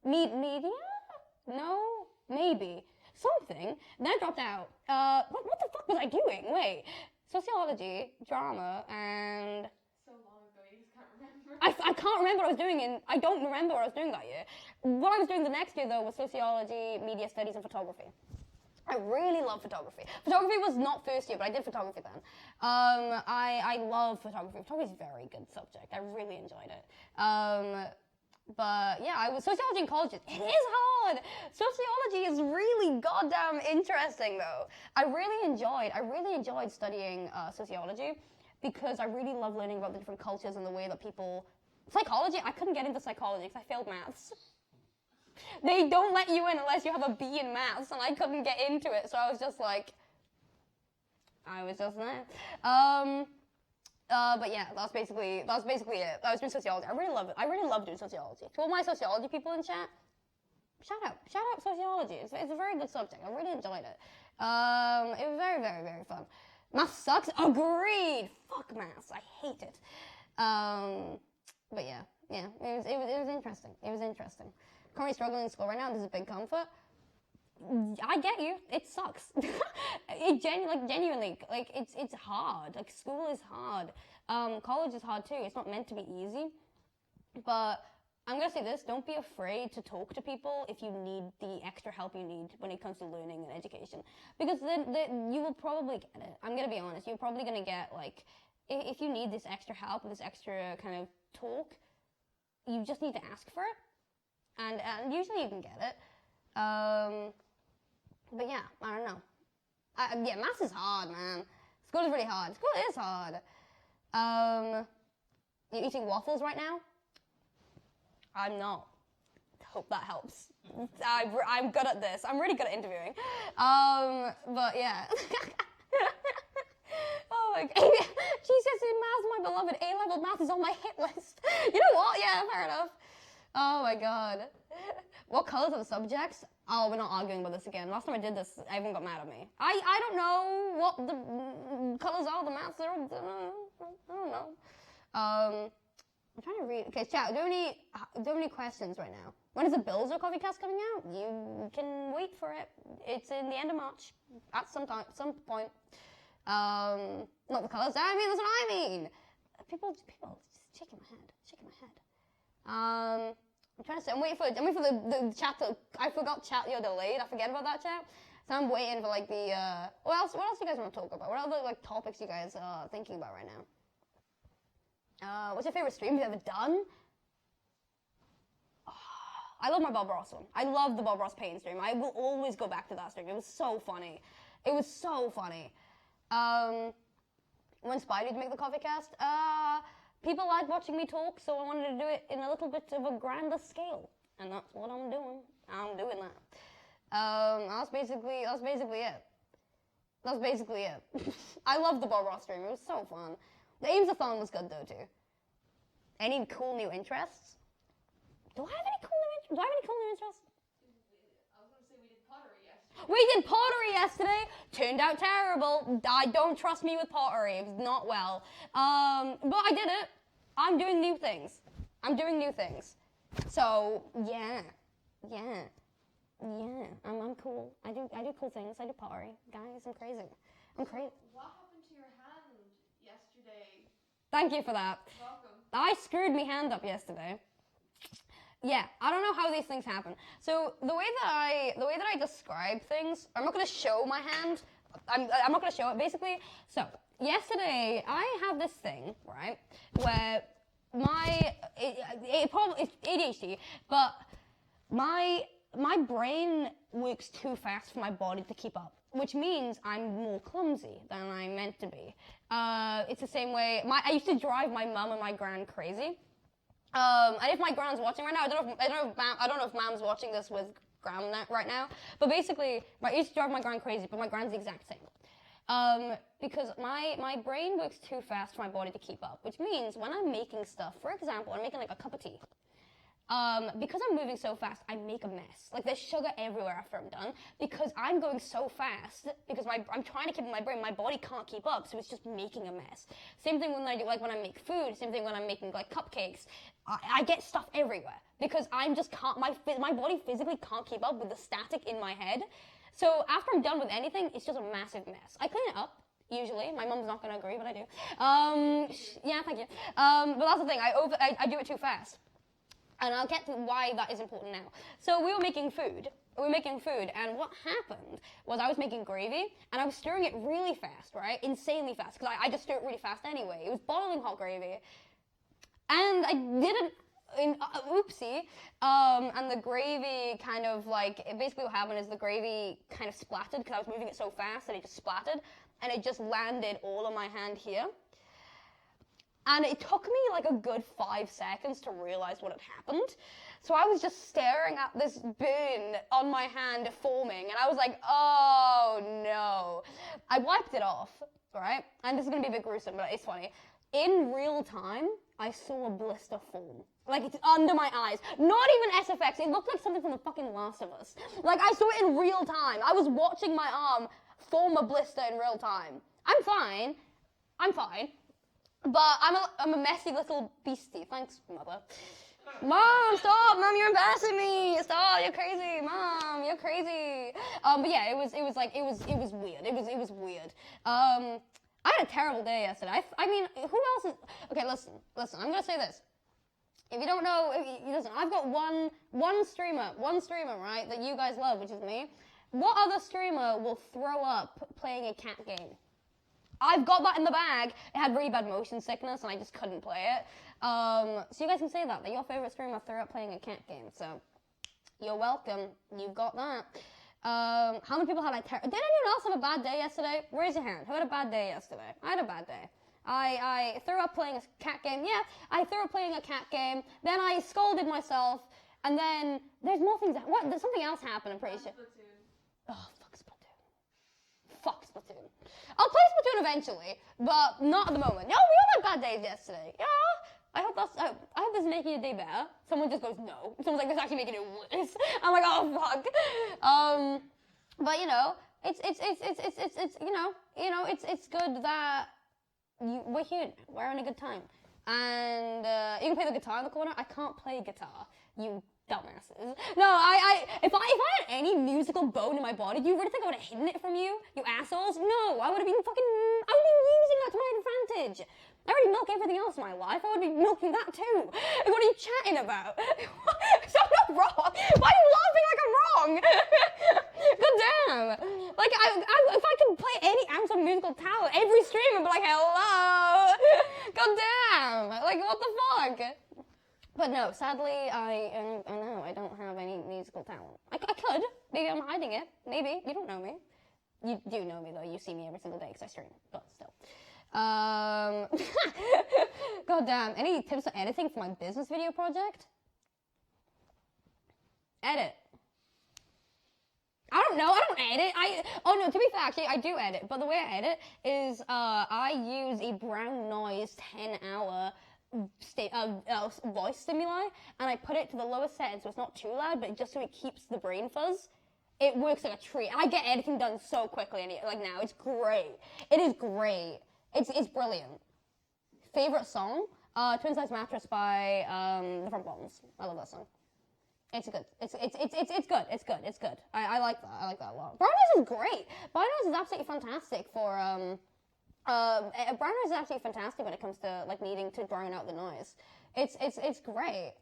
A: Media? No? Maybe. Something. Then I dropped out. What the fuck was I doing? Wait. Sociology, drama, and...
B: So long ago, you just can't remember.
A: I can't remember what I was doing I don't remember what I was doing that year. What I was doing the next year, though, was sociology, media studies, and photography. I really love photography. Photography was not first year, but I did photography then. I love photography. Photography is a very good subject. I really enjoyed it. But yeah, I was sociology in college. It is hard. Sociology is really goddamn interesting, though. I really enjoyed studying sociology because I really love learning about the different cultures and the way that people Psychology, I couldn't get into psychology because I failed maths. They don't let you in unless you have a B in maths, and I couldn't get into it, so I was just like, there. But yeah, that was basically it. I was doing sociology. I really love it. I really love doing sociology. To all my sociology people in chat, shout out sociology. It's a very good subject. I really enjoyed it. It was very, very, very fun. Math sucks. Agreed. Fuck maths. I hate it. But yeah, it was interesting. It was interesting. Currently struggling in school right now. This is a big comfort. I get you. It sucks. Genuinely, like it's hard. Like school is hard. College is hard too. It's not meant to be easy. But I'm gonna say this: don't be afraid to talk to people if you need the extra help you need when it comes to learning and education, because then you will probably get it. I'm gonna be honest. You're probably gonna get like, if you need this extra help, this extra kind of talk, you just need to ask for it, and usually you can get it. But yeah, I don't know. Yeah, maths is hard, man. School is really hard. School is hard. You're eating waffles right now? I'm not. Hope that helps. I'm good at this. I'm really good at interviewing. But yeah. Oh my God. Jesus, in maths, my beloved A-level math is on my hit list. You know what? Yeah, fair enough. Oh my God. What colors are the subjects? Oh, we're not arguing about this again. Last time I did this, everyone got mad at me. I don't know what the colors are, the maths are. I don't know. I'm trying to read. Okay, chat, do you have any questions right now? When is the Bills or COFFEECAST coming out? You can wait for it. It's in the end of March. At some point. Not the colors. I mean, that's what I mean. People just shaking my head. I'm waiting for the chat to, I forgot chat, you're delayed. I forget about that chat. So I'm waiting for like the, what else do you guys want to talk about? What other like topics you guys are thinking about right now? What's your favorite stream you've ever done? Oh, I love my Bob Ross one. I love the Bob Ross Pain stream. I will always go back to that stream. It was so funny. When Spidey to make the COFFEECAST, people like watching me talk, so I wanted to do it in a little bit of a grander scale, and that's what I'm doing. I'm doing that. That's basically it. I love the Bob Ross stream. It was so fun. The Aimseys was good though too. Any cool new interests? Do I have any cool new interests?
B: I was going to say we did pottery yesterday.
A: We did pottery yesterday. Turned out terrible. Don't trust me with pottery. It was not well. But I did it. I'm doing new things. So yeah. I'm cool. I do cool things. I do pottery, guys. I'm crazy.
B: What happened to your hand yesterday?
A: Thank you for that.
B: You're welcome.
A: I screwed my hand up yesterday. Yeah, I don't know how these things happen. So the way that I describe things, I'm not going to show my hand. I'm not going to show it basically. So yesterday I have this thing, right, where it's ADHD, but my brain works too fast for my body to keep up, which means I'm more clumsy than I'm meant to be. It's the same way I used to drive my mum and my gran crazy. And if my gran's watching right now, I don't know if Mom's watching this with Gran right now, but basically, I used to drive my gran crazy, but my gran's the exact same. Because my brain works too fast for my body to keep up, which means when I'm making stuff, for example, I'm making like a cup of tea. Because I'm moving so fast, I make a mess. Like there's sugar everywhere after I'm done because I'm going so fast. Because I'm trying to keep my brain, my body can't keep up, so it's just making a mess. Same thing when I do, like when I make food. Same thing when I'm making like cupcakes. I get stuff everywhere because I'm just can't. My body physically can't keep up with the static in my head. So after I'm done with anything, it's just a massive mess. I clean it up. Usually, my mum's not gonna agree, but I do. Yeah, thank you. But that's the thing. I do it too fast. And I'll get to why that is important now. So we were making food, and what happened was I was making gravy, and I was stirring it really fast, right? Insanely fast, because I just stir it really fast anyway. It was boiling hot gravy. And I didn't, oopsie, and the gravy kind of like, basically what happened is the gravy kind of splattered, because I was moving it so fast that it just splattered, and it just landed all on my hand here. And it took me like a good 5 seconds to realize what had happened. So I was just staring at this burn on my hand forming, and I was like, oh no. I wiped it off, right? And this is gonna be a bit gruesome, but it's funny. In real time, I saw a blister form. Like, it's under my eyes. Not even SFX. It looked like something from the fucking Last of Us. Like, I saw it in real time. I was watching my arm form a blister in real time. I'm fine. But I'm a messy little beastie. Thanks, mother. Mom, stop! Mom, you're embarrassing me! Stop! You're crazy! Mom, you're crazy! But yeah, it was weird. It was weird. I had a terrible day yesterday. I mean, who else is... Okay, listen. I'm gonna say this. If you don't know, listen, I've got one streamer, right, that you guys love, which is me. What other streamer will throw up playing a cat game? I've got that in the bag. It had really bad motion sickness, and I just couldn't play it. So you guys can say that your favorite streamer threw up playing a cat game. So you're welcome. You've got that. How many people had did anyone else have a bad day yesterday? Raise your hand. Who had a bad day yesterday? I had a bad day. I threw up playing a cat game. Yeah, I threw up playing a cat game. Then I scolded myself, and then there's more things. There's something else happened, I'm pretty sure. Oh, fuck Splatoon. I'll play Splatoon eventually, but not at the moment. No, we all had bad days yesterday. Yeah. I hope this is making your day better. Someone just goes, no. Someone's like, this is actually making it worse. I'm like, oh, fuck. But, you know, it's good that we're here. We're having a good time. And you can play the guitar in the corner. I can't play guitar, you dumbasses. No, if I had any musical bone in my body, do you really think I would have hidden it from you assholes? No, I would have been using that to my advantage. I already milk everything else in my life. I would be milking that too. What are you chatting about? So I'm not wrong. Why are you laughing like I'm wrong? God damn. Like, if I could play any ounce of musical talent, every stream would be like, hello. God damn. Like, what the fuck? But no, sadly, I know I don't have any musical talent. I could. Maybe I'm hiding it. Maybe. You don't know me. You do know me, though. You see me every single day because I stream. But still. God damn. Any tips on editing for my business video project? Edit. I don't know. I don't edit. Oh no, to be fair, actually, I do edit. But the way I edit is I use a brown noise 10-hour voice stimuli, and I put it to the lowest setting so it's not too loud, but just so it keeps the brain fuzz. It works like a treat, and I get editing done so quickly. And like now, it's great. It is great. It's brilliant. Favorite song? Twin Size Mattress by the Front Bottoms. I love that song. It's good. It's good. It's good. I like that. I like that a lot. Brown Noise is great. Brown Noise is absolutely fantastic for Brown Noise is actually fantastic when it comes to like needing to drown out the noise. It's great.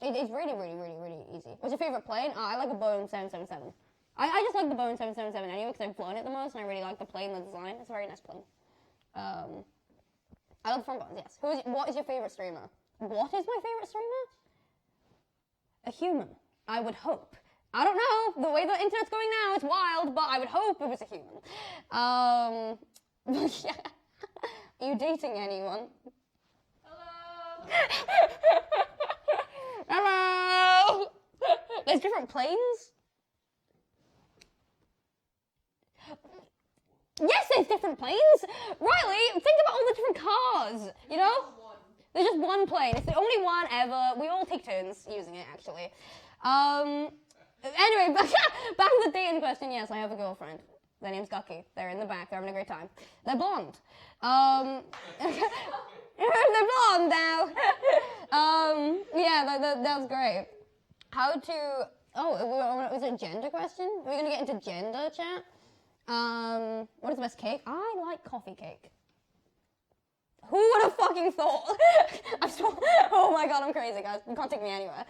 A: It's really easy. What's your favorite plane? I like a Boeing 777. I just like the Boeing 777 anyway because I've flown it the most and I really like the plane, the design. It's a very nice plane. I love the front buttons, yes. What is your favorite streamer? What is my favorite streamer? A human, I would hope. I don't know. The way the internet's going now, it's wild, but I would hope it was a human. Yeah. Are you dating anyone?
B: Hello.
A: Hello. There's different planes. Yes, there's different planes. Riley, think about all the different cars. You know? There's just one plane. It's the only one ever. We all take turns using it, actually. Anyway, back to the dating question. Yes, I have a girlfriend. Their name's Gucky. They're in the back. They're having a great time. They're blonde. They're blonde now. Yeah, that's great. How to... Oh, was it a gender question? Are we going to get into gender, chat? What is the best cake? I like coffee cake. Who would have fucking thought? Oh my god, I'm crazy, guys. You can't take me anywhere.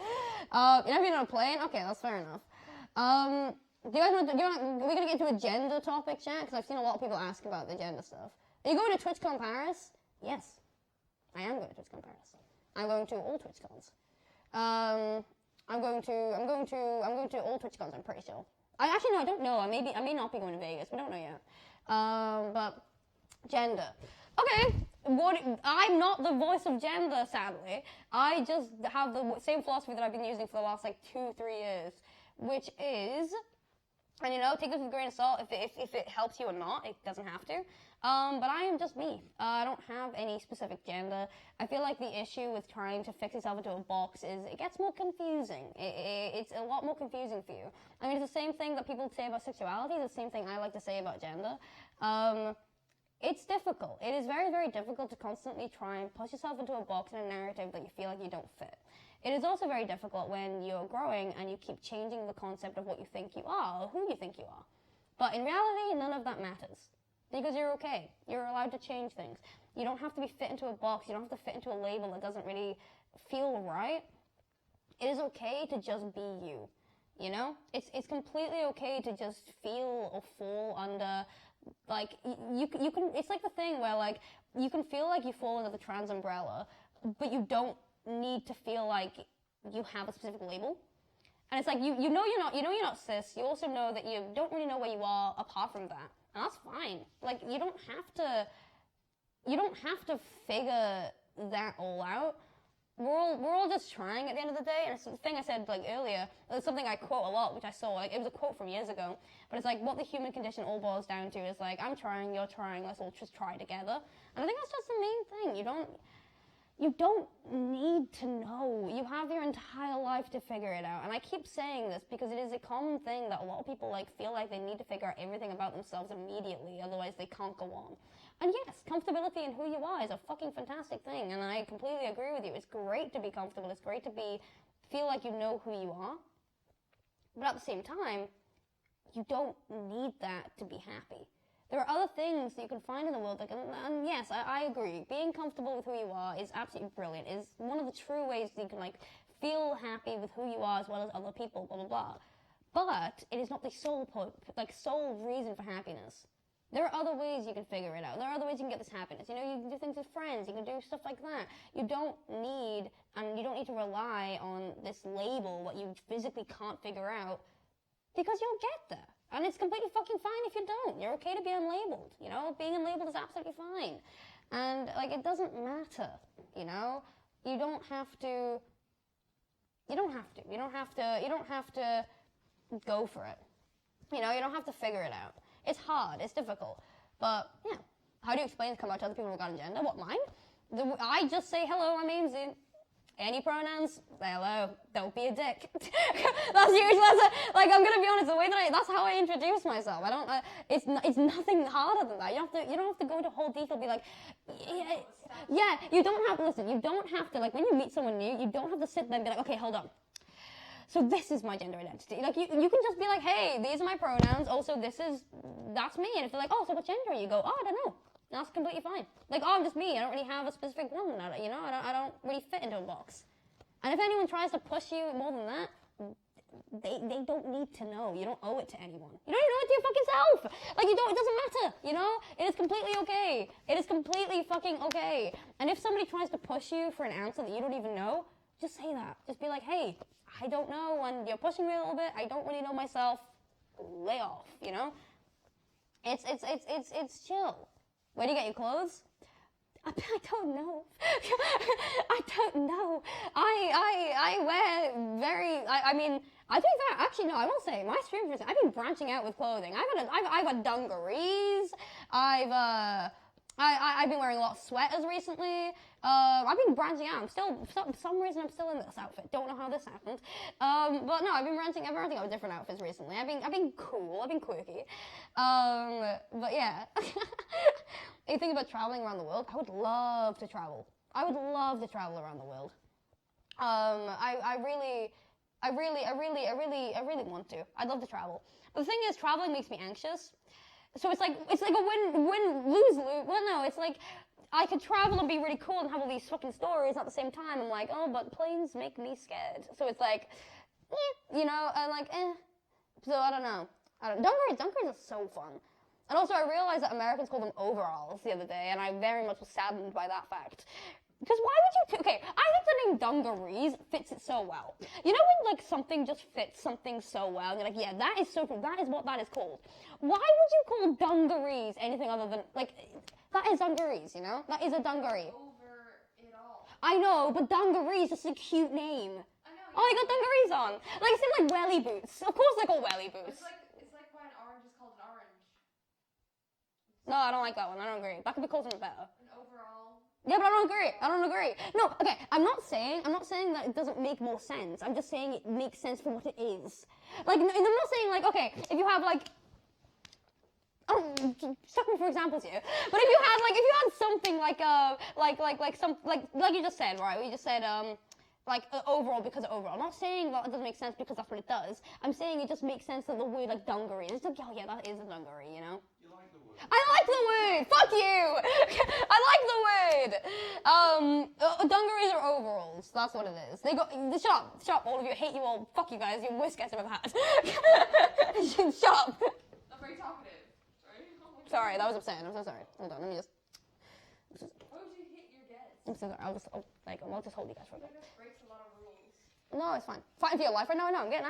A: You never been on a plane? Okay, that's fair enough. Do you guys want to, are we going to get into a gender topic, chat? Because I've seen a lot of people ask about the gender stuff. Are you going to TwitchCon Paris? Yes. I am going to TwitchCon Paris. I'm going to all TwitchCons. I'm going to all TwitchCons, I'm pretty sure. I don't know. I may not be going to Vegas. We don't know yet. But gender. Okay. I'm not the voice of gender, sadly. I just have the same philosophy that I've been using for the last like 2-3 years, which is, and you know, take this with a grain of salt if it helps you or not. It doesn't have to. But I am just me. I don't have any specific gender. I feel like the issue with trying to fix yourself into a box is it gets more confusing. It's a lot more confusing for you. I mean, it's the same thing that people say about sexuality. It's the same thing I like to say about gender. It's difficult. It is very, very difficult to constantly try and push yourself into a box and a narrative that you feel like you don't fit. It is also very difficult when you're growing and you keep changing the concept of what you think you are or who you think you are. But in reality, none of that matters. Because you're okay. You're allowed to change things. You don't have to be fit into a box. You don't have to fit into a label that doesn't really feel right. It is okay to just be you. You know? It's completely okay to just feel or fall under, like, you can, it's like the thing where, like, you can feel like you fall under the trans umbrella, but you don't need to feel like you have a specific label. And it's like, you know you're not cis. You also know that you don't really know where you are apart from that. And that's fine. Like, you don't have to figure that all out. We're all just trying at the end of the day. And it's the thing I said, like, earlier. It's something I quote a lot, which I saw, like, it was a quote from years ago. But it's like, what the human condition all boils down to is, like, I'm trying, you're trying, let's all just try together. And I think that's just the main thing. You don't need to know. You have your entire life to figure it out. And I keep saying this because it is a common thing that a lot of people like feel like they need to figure out everything about themselves immediately, otherwise they can't go on. And yes, comfortability in who you are is a fucking fantastic thing, and I completely agree with you. It's great to be comfortable. It's great to feel like you know who you are. But at the same time, you don't need that to be happy. There are other things that you can find in the world, and yes, I agree. Being comfortable with who you are is absolutely brilliant. It's one of the true ways that you can, like, feel happy with who you are as well as other people, blah, blah, blah. But it is not the sole reason for happiness. There are other ways you can figure it out. There are other ways you can get this happiness. You know, you can do things with friends. You can do stuff like that. You don't need to rely on this label that you physically can't figure out, because you'll get there. And it's completely fucking fine if you don't. You're okay to be unlabeled, you know? Being unlabeled is absolutely fine. And, like, it doesn't matter, you know? You don't have to go for it. You know, you don't have to figure it out. It's hard, it's difficult. But, yeah. How do you explain this come out to other people regarding gender? What, mine? I just say, hello, I'm Aimsey. Any pronouns? Say hello. Don't be a dick. That's usually, like, I'm gonna be honest, the way that that's how I introduce myself. I don't, it's nothing harder than that. You don't have to go into whole detail, be like, yeah, you don't have to, like, when you meet someone new, you don't have to sit there and be like, okay, hold on. So this is my gender identity. Like, you can just be like, hey, these are my pronouns, also that's me. And if they're like, oh, so what gender are you? Go, oh, I don't know. That's completely fine. Like, oh, I'm just me. I don't really have a specific one. You know, I don't really fit into a box. And if anyone tries to push you more than that, they don't need to know. You don't owe it to anyone. You don't even owe it to your fucking self. Like, it doesn't matter, you know? It is completely okay. It is completely fucking okay. And if somebody tries to push you for an answer that you don't even know, just say that. Just be like, hey, I don't know, and you're pushing me a little bit. I don't really know myself. Lay off, you know? It's chill. Where do you get your clothes? I don't know. I don't know. I wear I mean, I think that, actually, no, I will say, my stream, I've been branching out with clothing. I've got dungarees. I've been wearing a lot of sweaters recently. I've been branching out. For some reason, I'm still in this outfit. Don't know how this happened. But no, I've been branching out with different outfits recently. I've been cool. I've been quirky. But yeah. You think about traveling around the world? I would love to travel. I would love to travel around the world. I really want to. I'd love to travel. But the thing is, traveling makes me anxious. So it's like a win, lose. Well, no, it's like I could travel and be really cool and have all these fucking stories. At the same time, I'm like, oh, but planes make me scared. So it's like, you know, I'm like, So I don't know. Dungarees are so fun. And also, I realized that Americans call them overalls the other day, and I very much was saddened by that fact. Because why would you... Okay, I think the name dungarees fits it so well. You know when, like, something just fits something so well, and you're like, yeah, that is so cool. That is what that is called. Why would you call dungarees anything other than, like... That is dungarees, you know? That is a dungaree.
B: Over it all.
A: I know, but dungarees is just a cute name.
B: I know.
A: Oh, you got dungarees on. Like, it seems like welly boots. Of course they're called welly boots.
B: It's like why an orange is called an orange.
A: No, I don't like that one. I don't agree. That could be called something better.
B: An overall.
A: Yeah, but I don't agree. I don't agree. No, okay. I'm not saying that it doesn't make more sense. I'm just saying it makes sense for what it is. Like, I'm not saying like, okay, if you have like, stuck me for examples here. But if you had something like you just said, right? We just said overall because of overall. I'm not saying that it doesn't make sense because that's what it does. I'm saying it just makes sense that the word like dungaree. It's like, oh yeah, that is a dungaree, you know. I like the word. Fuck you. I like the word. Dungarees are overalls. That's what it is. Shut up, all of you. I hate you all. Fuck you guys. You're the worst guests I've ever had. Shut up.
B: I'm very talkative.
A: Sorry, that was upsetting. I'm so sorry. Hold on, let me just.
B: Why would you hit your guests?
A: I'm so sorry. I'll just hold you guys for a bit.
B: That breaks a lot of rules.
A: No, it's fine. Fighting for your life right now. I know. I'm getting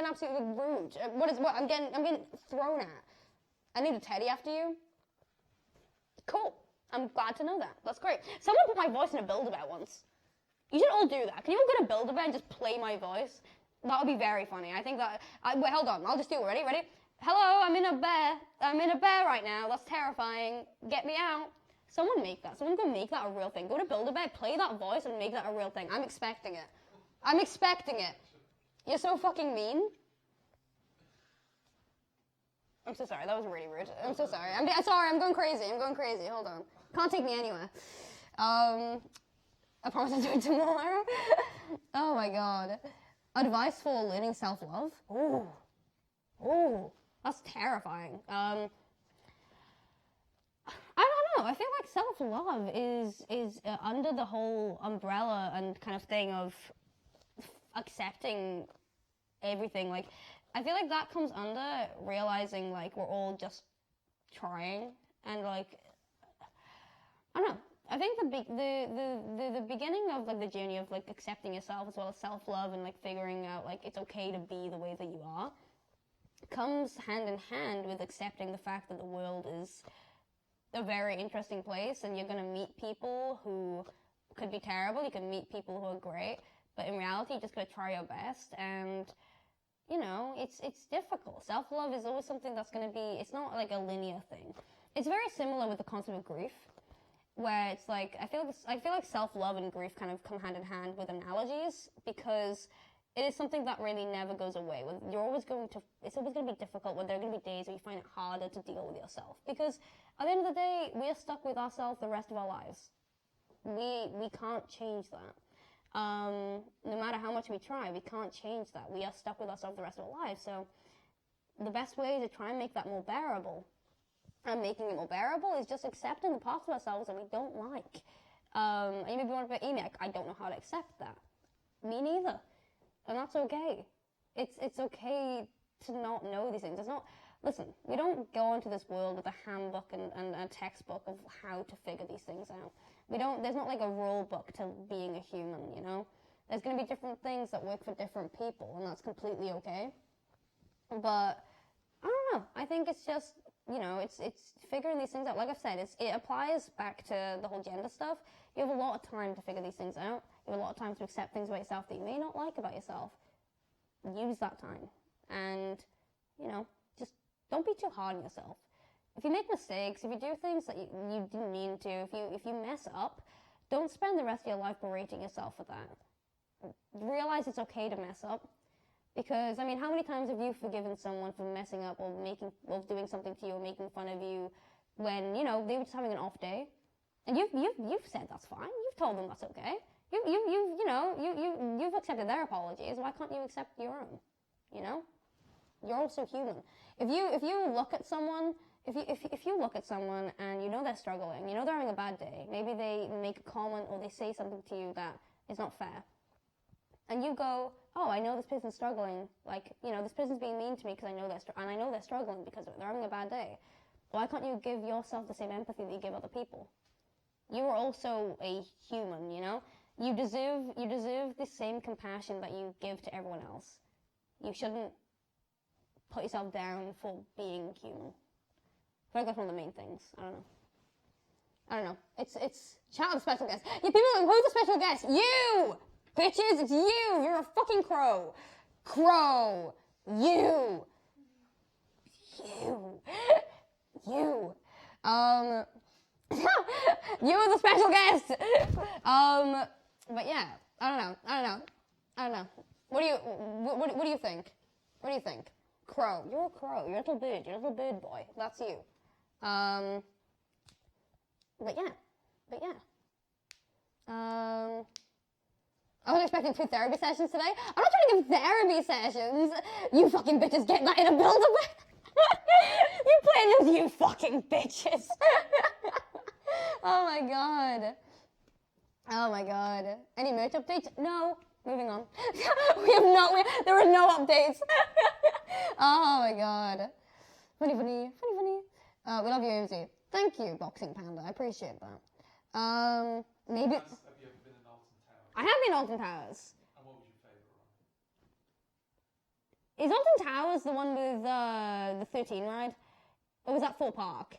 A: absolutely rude. What? I'm getting thrown at. I need a teddy after you. Cool. I'm glad to know that. That's great. Someone put my voice in a Build-A-Bear once. You should all do that. Can you all get a Build-A-Bear and just play my voice? That would be very funny. I think that. Wait, hold on. I'll just do it. Ready? Hello, I'm in a bear. I'm in a bear right now. That's terrifying. Get me out. Someone make that. Someone go make that a real thing. Go to Build-A-Bear, play that voice, and make that a real thing. I'm expecting it. You're so fucking mean. I'm so sorry. That was really rude. I'm so sorry. I'm sorry. I'm going crazy. Hold on. Can't take me anywhere. I promise I'll do it tomorrow. Oh my god. Advice for learning self-love? Ooh. That's terrifying. I don't know. I feel like self-love is under the whole umbrella and kind of thing of accepting everything. Like, I feel like that comes under realizing like we're all just trying and like I don't know. I think the beginning of like the journey of like accepting yourself as well as self-love and like figuring out like it's okay to be the way that you are comes hand in hand with accepting the fact that the world is a very interesting place and you're going to meet people who could be terrible, you can meet people who are great, but in reality you're just going to try your best and you know, it's difficult. Self-love is always something that's going to be, it's not like a linear thing. It's very similar with the concept of grief, where it's like, I feel like self-love and grief kind of come hand in hand with analogies because it is something that really never goes away. It's always going to be difficult when there are going to be days where you find it harder to deal with yourself because at the end of the day, we are stuck with ourselves the rest of our lives. We can't change that. No matter how much we try, we can't change that. We are stuck with ourselves the rest of our lives. So the best way to try and make that more bearable, and making it more bearable is just accepting the parts of ourselves that we don't like. And you maybe want to be Amy, I don't know how to accept that. Me neither. And that's okay. It's okay to not know these things. Listen, we don't go into this world with a handbook and a textbook of how to figure these things out. There's not like a rule book to being a human, you know? There's going to be different things that work for different people, and that's completely okay. But, I don't know. I think it's just, you know, it's figuring these things out. Like I've said, it applies back to the whole gender stuff. You have a lot of time to figure these things out. You have a lot of time to accept things about yourself that you may not like about yourself. Use that time. And, you know, just don't be too hard on yourself. If you make mistakes, if you do things that you didn't mean to, if you mess up, don't spend the rest of your life berating yourself for that. Realize it's okay to mess up. Because, I mean, how many times have you forgiven someone for messing up or doing something to you or making fun of you when, you know, they were just having an off day? And you've said that's fine. You've told them that's okay. You've accepted their apologies. Why can't you accept your own? You know? You're also human. If you look at someone and you know they're struggling, you know they're having a bad day, maybe they make a comment or they say something to you that is not fair, and you go, oh, I know this person's struggling, like, you know, this person's being mean to me because I know they're struggling because they're having a bad day. Why can't you give yourself the same empathy that you give other people? You are also a human, you know? You deserve the same compassion that you give to everyone else. You shouldn't put yourself down for being human. I feel like that's one of the main things. I don't know. I don't know. It's shout out the special guest. Yeah, people, who's the special guest? You! Bitches, it's you! You're a fucking crow. Crow. You. You. You. You are the special guest! But yeah, I don't know. What do you think? What do you think? Crow. You're a crow. You're a little bird. You're a little bird boy. That's you. But yeah. I was expecting 2 therapy sessions today. I'm not trying to give therapy sessions. You fucking bitches get that in a build-up. You playing with you fucking bitches. Oh my god. Oh my god. Any merch updates? No. Moving on. There are no updates. Oh my god. Funny. We love you, Aimsey. Thank you, Boxing Panda. I appreciate that. Maybe.
C: Have you ever been in Alton Towers?
A: I have been in Alton Towers.
C: And what was your favourite one?
A: Is Alton Towers the one with the 13 ride? Or was that Thorpe Park?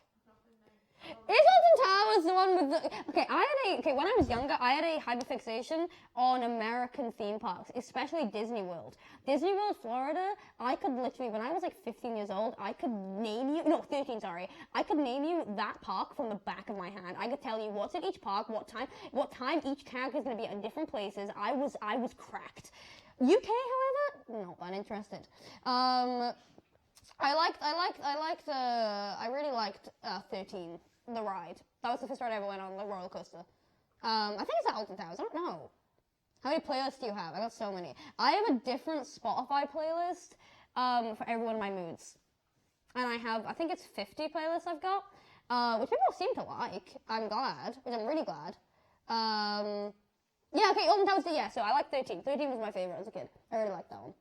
A: Is Alton Towers the one with the... Okay, when I was younger, I had a hyperfixation on American theme parks, especially Disney World. Disney World, Florida, I could literally, when I was like 15 years old, I could name you... No, 13, sorry. I could name you that park from the back of my hand. I could tell you what's at each park, what time each character is going to be at different places. I was cracked. UK, however, not that interested. I really liked 13, the ride. That was the first ride I ever went on, the roller coaster. I think it's at Alton Towers, I don't know. How many playlists do you have? I got so many. I have a different Spotify playlist for every one of my moods. And I think it's 50 playlists I've got, which people seem to like. I'm glad, which I'm really glad. Yeah, okay, Alton Towers, yeah, so I like 13. 13 was my favorite as a kid. I really liked that one.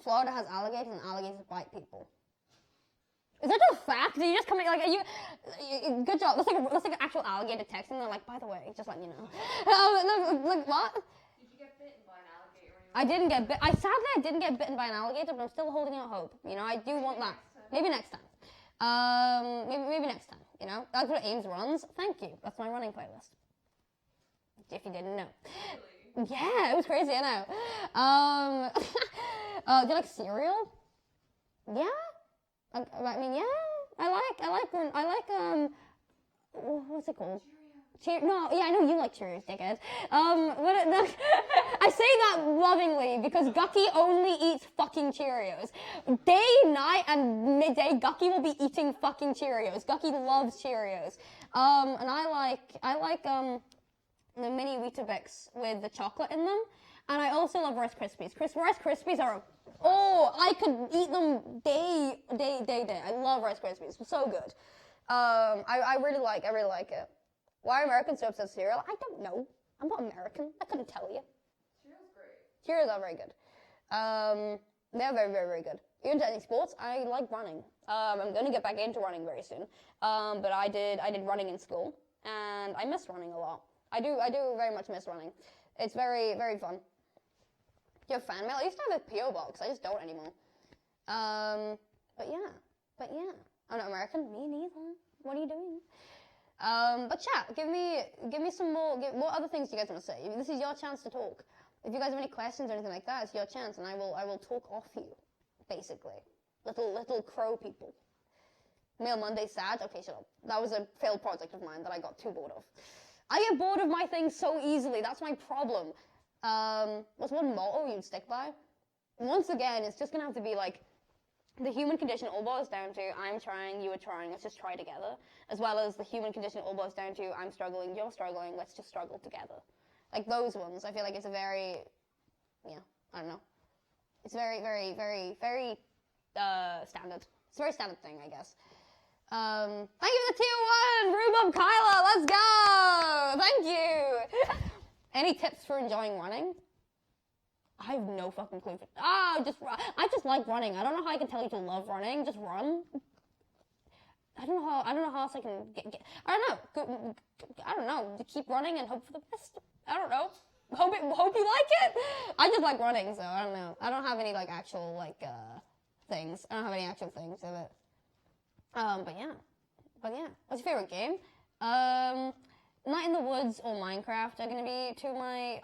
A: Florida has alligators and alligators bite people. Is that just a fact? Did you just come in, like, are you... Good job. That's like an actual alligator text, and they're like, by the way, just letting you know. Like, what?
B: Did you get bitten by an alligator?
A: I didn't get bit. Sadly, I didn't get bitten by an alligator, but I'm still holding out hope. You know, I do want that. Maybe next time. Maybe next time, you know? That's what Ames runs. Thank you. That's my running playlist. If you didn't know.
B: Really?
A: Yeah, it was crazy, I know. Do you like cereal? Yeah? I mean, yeah. I like what's it called? No, yeah, I know you like Cheerios, dickhead. I say that lovingly because Gucky only eats fucking Cheerios. Day, night, and midday, Gucky will be eating fucking Cheerios. Gucky loves Cheerios. And I like the mini Weetabix with the chocolate in them. And I also love Rice Krispies. Rice Krispies are, I could eat them day. I love Rice Krispies. So good. I really like it. Why are Americans so obsessed with cereal? I don't know. I'm not American. I couldn't tell you.
B: Cereal's great.
A: Cheerios are very good. They're very, very, very good. You into any sports? I like running. I'm going to get back into running very soon. But I did running in school, and I miss running a lot. I do very much miss running. It's very, very fun. Do you have fan mail? I used to have a P.O. box. I just don't anymore. But yeah. I'm not American. Me neither. What are you doing? But chat, give me some more. What other things do you guys want to say? This is your chance to talk. If you guys have any questions or anything like that, it's your chance, and I will talk off you, basically. Little crow people. Mail Monday sad. Okay, shut up. That was a failed project of mine that I got too bored of. I get bored of my things so easily. That's my problem. What's one motto you'd stick by? Once again, it's just gonna have to be like, the human condition all boils down to, I'm trying, you are trying, let's just try together. As well as the human condition all boils down to, I'm struggling, you're struggling, let's just struggle together. Like those ones, I feel like it's a very, I don't know. It's very, very, very, very standard. It's a very standard thing, I guess. Thank you for the tier 1, Rhubarb Kyla, let's go! Thank you! Any tips for enjoying running? I have no fucking clue. I just like running. I don't know how I can tell you to love running. Just run. I don't know how else I can get. I don't know. Keep running and hope for the best. I don't know. Hope you like it. I just like running, so I don't know. I don't have any like actual things. I don't have any actual things of it. But yeah. What's your favorite game? Night in the Woods or Minecraft are going to be two of my...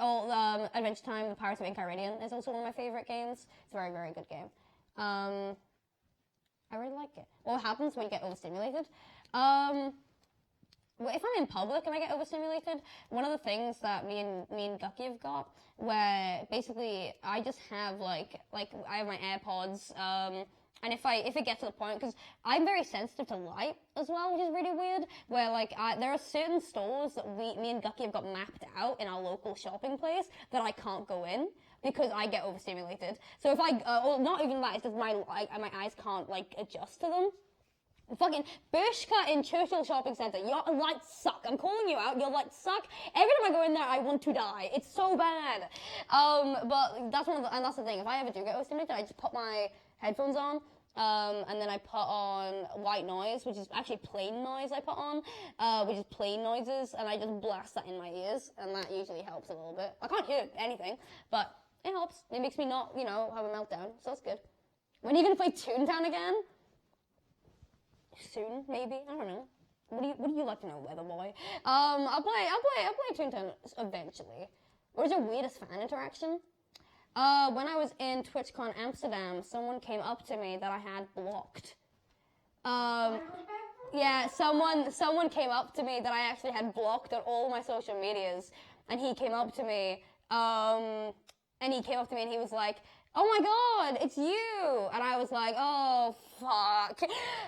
A: Adventure Time, The Pirates of Enchiridion is also one of my favorite games. It's a very, very good game. I really like it. What happens when you get overstimulated? Well, if I'm in public and I get overstimulated, one of the things that me and Gucky have got, where basically I just have like I have my AirPods, and if it gets to the point, because I'm very sensitive to light as well, which is really weird, where like there are certain stores that me and Gucky have got mapped out in our local shopping place that I can't go in because I get overstimulated. So if or not even that, it's just my eyes can't like adjust to them. Fucking Bershka in Churchill Shopping Centre, your lights suck. I'm calling you out, your lights suck. Every time I go in there, I want to die. It's so bad. But that's that's the thing. If I ever do get overstimulated, I just put my headphones on, and then I put on white noise, which is actually plain noise I put on, which is plain noises, and I just blast that in my ears, and that usually helps a little bit. I can't hear anything, but it helps. It makes me not, have a meltdown, so that's good. When are you gonna play Toontown again? Soon, maybe. I don't know. What do you like to know, Weather Boy? I'll play Toontown eventually. What is your weirdest fan interaction? When I was in TwitchCon Amsterdam, someone came up to me that I had blocked. Yeah, someone came up to me that I actually had blocked on all my social medias, and he came up to me, and he was like, "Oh my god, it's you!" And I was like, "Oh, fuck."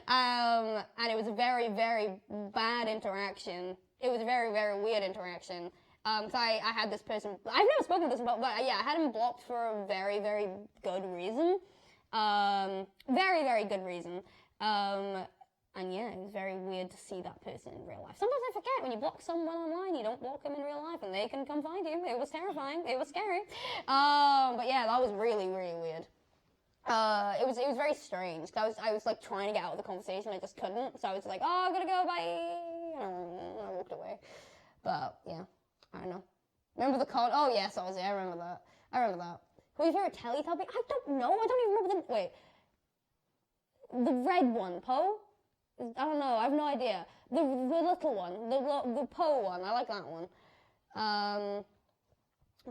A: And it was a very, very bad interaction. It was a very, very weird interaction. So I had this person, I've never spoken with this, but yeah, I had him blocked for a very, very good reason. Very, very good reason. And yeah, it was very weird to see that person in real life. Sometimes I forget when you block someone online, you don't block them in real life, and they can come find you. It was terrifying. It was scary. But yeah, that was really, really weird. It was very strange. I was like trying to get out of the conversation, I just couldn't. So I was like, "Oh, I'm gonna go, bye." And I walked away. But yeah, I don't know. Remember the con? Oh yes, I remember that. Who's your favorite Teletubby? I don't know. I don't even remember the. Wait. The red one, Poe? I don't know. I have no idea. The little one, the Poe one. I like that one.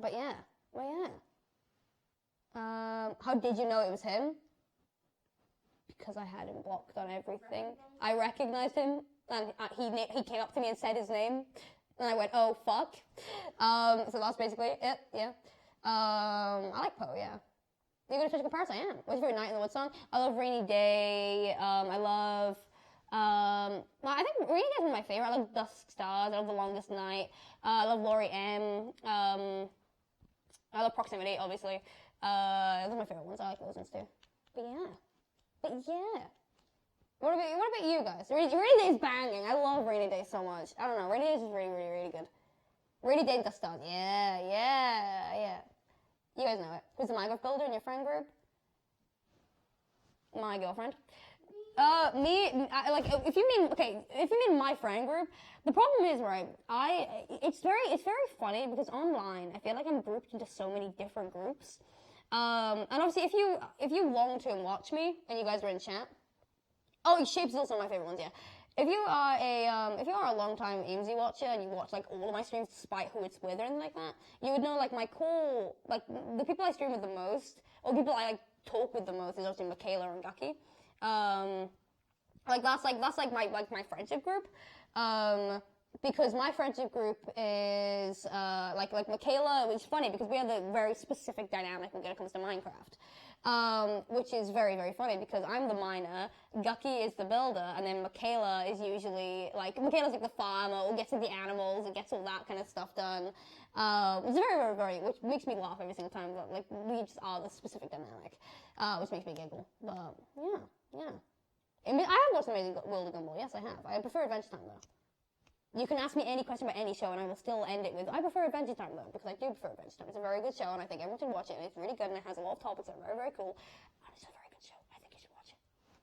A: But yeah. How did you know it was him? Because I had him blocked on everything. I recognized him, and he came up to me and said his name, and I went, "Oh fuck." So that's basically it. Yeah. I like Poe. Yeah. You're gonna Physical Parts? I am. What's your favorite Night in the Woods song? I love Rainy Day. I love. Well, I think Rainy Day is one of my favorite. I love Dusk Stars. I love The Longest Night. I love Laurie M. I love Proximity, obviously. Those are my favorite ones. I like those ones too. But yeah. What about you guys? Rainy Day is banging. I love Rainy Day so much. I don't know. Rainy Day is just really, really, really good. Rainy Day and Dusk Stars. Yeah. You guys know it. Who's the Minecraft builder in your friend group? My girlfriend. If you mean my friend group, the problem is, right, it's very funny because online, I feel like I'm grouped into so many different groups. And obviously if you long-term watch me and you guys are in chat, Shapes is also one of my favorite ones, yeah. If you are a long-time Aimsey watcher and you watch like all of my streams despite who it's with or anything like that, you would know like my core, like the people I stream with the most, or people I like talk with the most is obviously Michaela and Gucky. That's my friendship group. Because my friendship group is like Michaela, which is funny because we have a very specific dynamic when it comes to Minecraft. Which is very, very funny because I'm the miner, Gucky is the builder, and then Michaela is usually Michaela's like the farmer, or gets the animals, and gets all that kind of stuff done. It's very, very, very, which makes me laugh every single time, but like we just are the specific dynamic, which makes me giggle. But yeah. I have watched Amazing World of Gumball, yes I have. I prefer Adventure Time though. You can ask me any question about any show and I will still end it with, I prefer Adventure Time though, because I do prefer Adventure Time. It's a very good show and I think everyone should watch it and it's really good and it has a lot of topics that are very, very cool. And it's a very good show. I think you should watch it.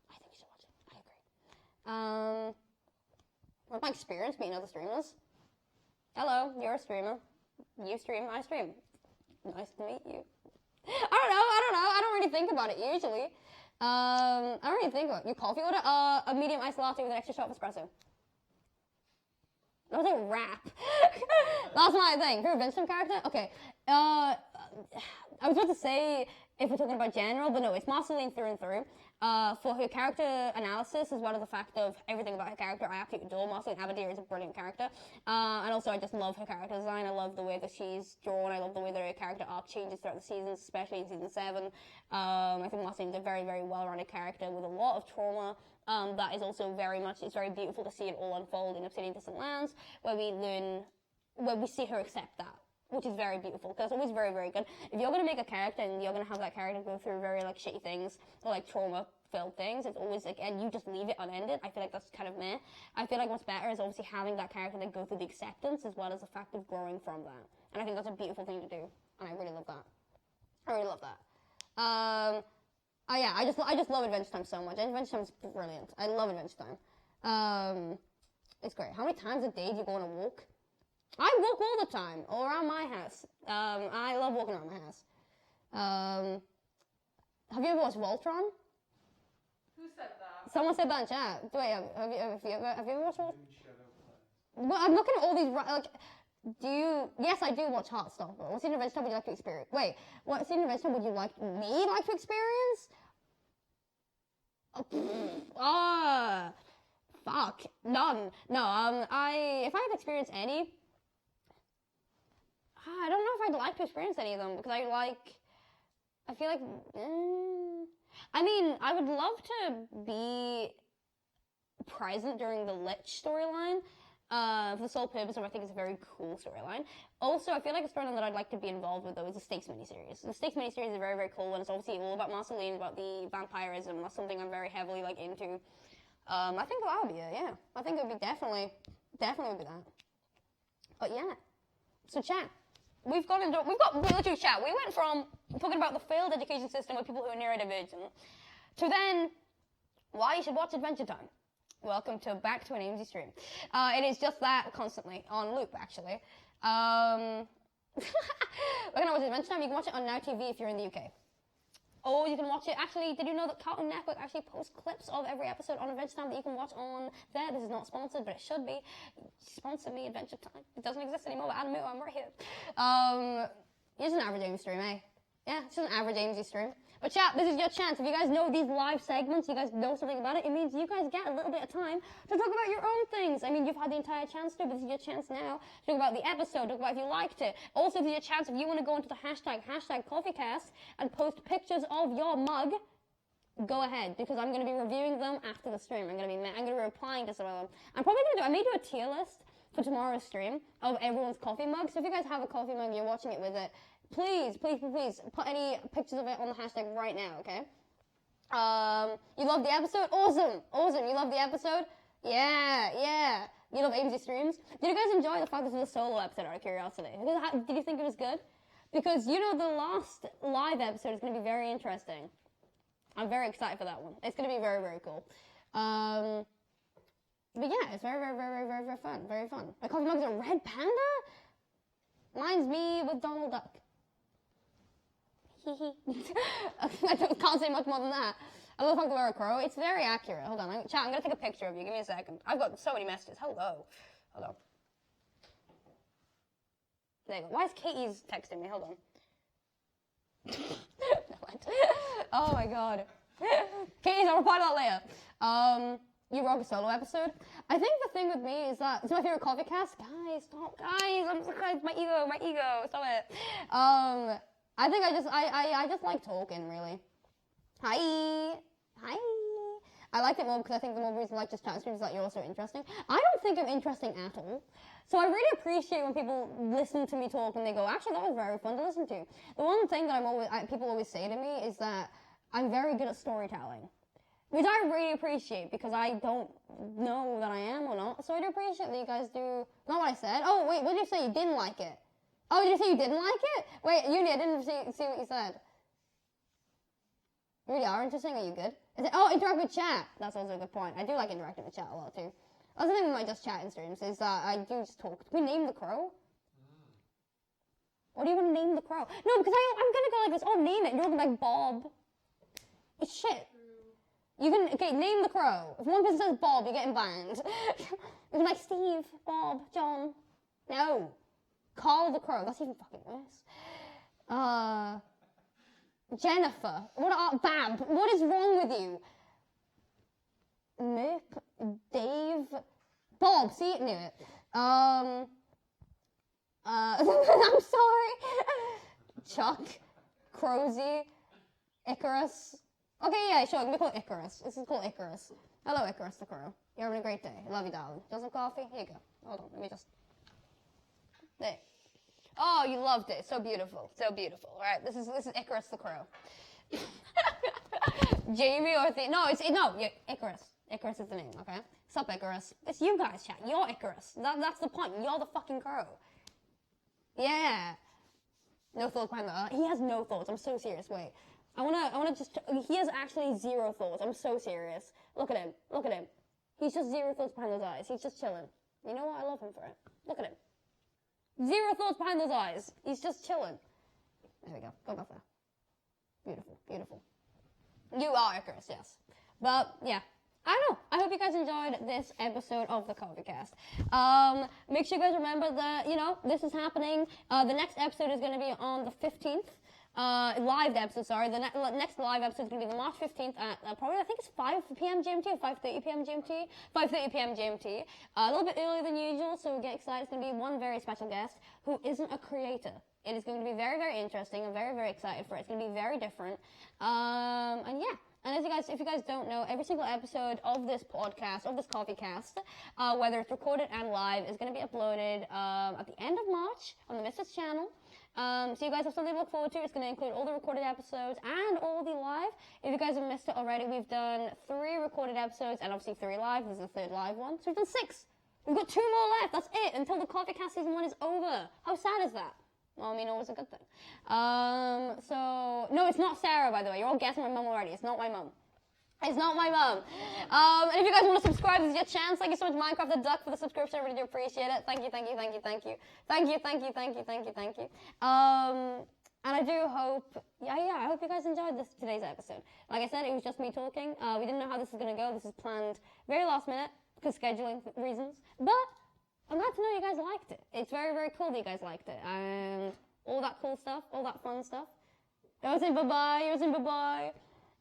A: I agree. What's my experience meeting other streamers? Hello, you're a streamer. You stream, I stream. Nice to meet you. I don't know. I don't really think about it usually. I don't really think about it. Your coffee order? A medium iced latte with an extra shot of espresso. That was a rap. That's my thing. Favorite Revenge Time character? Okay. I was about to say if we're talking about general, but no, it's Marceline through and through. For her character analysis, as well as the fact of everything about her character, I absolutely adore Marceline. Abadir is a brilliant character. And also, I just love her character design. I love the way that she's drawn. I love the way that her character arc changes throughout the seasons, especially in season 7. I think Marceline's a very, very well-rounded character with a lot of trauma. That is also it's very beautiful to see it all unfold in Obsidian Distant Lands, where we see her accept that, which is very beautiful, because it's always very, very good. If you're going to make a character and you're going to have that character go through very, like, shitty things, or, like, trauma-filled things, it's always, like, and you just leave it unended, I feel like that's kind of meh. I feel like what's better is obviously having that character then go through the acceptance, as well as the fact of growing from that. And I think that's a beautiful thing to do, and I really love that. I really love that. Yeah, I just love Adventure Time so much. Adventure Time is brilliant. I love Adventure Time. It's great. How many times a day do you go on a walk? I walk all the time, all around my house. I love walking around my house. Have you ever watched Voltron?
B: Who said that?
A: Someone said that in chat. Wait, have you ever watched Voltron? Well, I'm looking at all these, like, yes, I do watch Heartstopper. What scene of Adventure Time would you like to experience? Wait, what scene of Adventure Time would you like to experience? Fuck, none. No, if I had to experience any, I don't know if I'd like to experience any of them, because I feel like, I mean, I would love to be present during the Lich storyline, for the sole purpose of I think it's a very cool storyline. Also, I feel like a storyline that I'd like to be involved with, though, is the Stakes miniseries. The Stakes miniseries is very, very cool, and it's obviously all about Marceline, about the vampirism, and that's something I'm very heavily, like, into. I think that would be it, yeah. I think it would be definitely would be that. But yeah. So chat. We've got military chat. We went from talking about the failed education system with people who are neurodivergent to then why you should watch Adventure Time. Welcome back to an Aimsey stream. It is just that constantly, on loop, actually. We're gonna watch Adventure Time. You can watch it on Now TV if you're in the UK. Or you can watch it, actually, did you know that Cartoon Network actually posts clips of every episode on Adventure Time that you can watch on there? This is not sponsored, but it should be. Sponsor me, Adventure Time. It doesn't exist anymore, but Adam, I'm right here. It's an average Aimsey stream, eh? Yeah, it's just an average Aimsey stream. But chat, this is your chance. If you guys know these live segments, you guys know something about it, it means you guys get a little bit of time to talk about your own things. I mean, you've had the entire chance to, but this is your chance now to talk about the episode, talk about if you liked it. Also, this is your chance if you want to go into the hashtag CoffeeCast, and post pictures of your mug, go ahead, because I'm going to be reviewing them after the stream. I'm going to be replying to some of them. I may do a tier list for tomorrow's stream of everyone's coffee mug. So if you guys have a coffee mug, you're watching it with it, please put any pictures of it on the hashtag right now, okay? You love the episode? Awesome. You love the episode? Yeah. You love Aimsey streams? Did you guys enjoy the fact this was a solo episode out of curiosity? Did you think it was good? Because, you know, the last live episode is going to be very interesting. I'm very excited for that one. It's going to be very, very cool. But yeah, it's very, very, very, very, very fun. Very fun. My coffee mug's a red panda? Mine's me with Donald Duck. I can't say much more than that. I love the fact that we're a crow. It's very accurate. Hold on. Chat, I'm going to take a picture of you. Give me a second. I've got so many messages. Hello. Hold on. There you go. Why is Katie's texting me? Hold on. Oh my god. Katie's, I'll reply to that later. You rock a solo episode. I think the thing with me is that it's my favorite coffee cast. Guys, stop. Guys, I'm so guys. My ego. Stop it. I think I just like talking, really. Hi. I liked it more because I think the more reason I like just chat streams is that you're also interesting. I don't think I'm interesting at all. So I really appreciate when people listen to me talk and they go, actually, that was very fun to listen to. The one thing that people always say to me is that I'm very good at storytelling. Which I really appreciate because I don't know that I am or not. So I do appreciate that you guys do. Not what I said. Oh, wait, what did you say? You didn't like it? Oh, did you say you didn't like it? Wait, Uni, I didn't see what you said. You really are interesting? Are you good? Interact with chat. That's also a good point. I do like interacting with chat a lot too. Other thing with my just chatting streams is that I do just talk. Can we name the crow? What do you want to name the crow? No, because I'm going to go like this. Oh, name it. And you're going to be like Bob. It's shit. You can, okay, name the crow. If one person says Bob, you're getting banned. It's like Steve, Bob, John. No. Carl the crow. That's even fucking worse. Jennifer. Bab. What is wrong with you? Mip. Dave. Bob. See? Knew it. I'm sorry. Chuck. Crozy. Icarus. Okay, yeah, sure. We call it Icarus. This is called Icarus. Hello, Icarus the crow. You're having a great day. Love you, darling. Do you want some coffee? Here you go. Hold on. Let me just... There. Oh, you loved it. So beautiful. So beautiful. All right. This is Icarus the crow. Jamie or Icarus. Icarus is the name, okay? Sup, Icarus. It's you guys, chat. You're Icarus. That's the point. You're the fucking crow. Yeah. No thoughts behind that. He has no thoughts. I'm so serious. Wait. I wanna just... He has actually zero thoughts. I'm so serious. Look at him. Look at him. He's just zero thoughts behind those eyes. He's just chilling. You know what? I love him for it. Look at him. Zero thoughts behind those eyes. He's just chilling. There we go. Go back there. Beautiful. Beautiful. You are Icarus, yes. But, yeah. I don't know. I hope you guys enjoyed this episode of the COFFEECAST. Make sure you guys remember that, this is happening. The next episode is going to be on the 15th. Live episode, sorry. The next live episode is going to be the March 15th at probably, I think it's 5 p.m. GMT or 5:30 p.m. GMT. 5:30 p.m. GMT. A little bit earlier than usual, so we get excited. It's going to be one very special guest who isn't a creator. It is going to be very, very interesting. I'm very, very excited for it. It's going to be very different. And yeah. And if you guys don't know, every single episode of this podcast, of this COFFEECAST, whether it's recorded and live, is going to be uploaded at the end of March on the Misfits channel. So you guys have something to look forward to. It's going to include all the recorded episodes and all the live. If you guys have missed it already, we've done 3 recorded episodes and obviously 3 live. This is the 3rd live one. So we've done 6. We've got 2 more left. That's it until the COFFEECAST season 1 is over. How sad is that? Well, I mean, always a good thing. No, it's not Sarah, by the way. You're all guessing my mum already. It's not my mum. It's not my mum. And if you guys want to subscribe, this is your chance. Thank you so much, Minecraft the Duck, for the subscription. I really do appreciate it. Thank you, thank you, thank you, thank you. Thank you, thank you, thank you, thank you, thank you. And I do hope, I hope you guys enjoyed today's episode. Like I said, it was just me talking. We didn't know how this is going to go. This is planned very last minute because scheduling reasons. But I'm glad to know you guys liked it. It's very, very cool that you guys liked it. And all that cool stuff, all that fun stuff. You're saying bye-bye, you're saying bye-bye.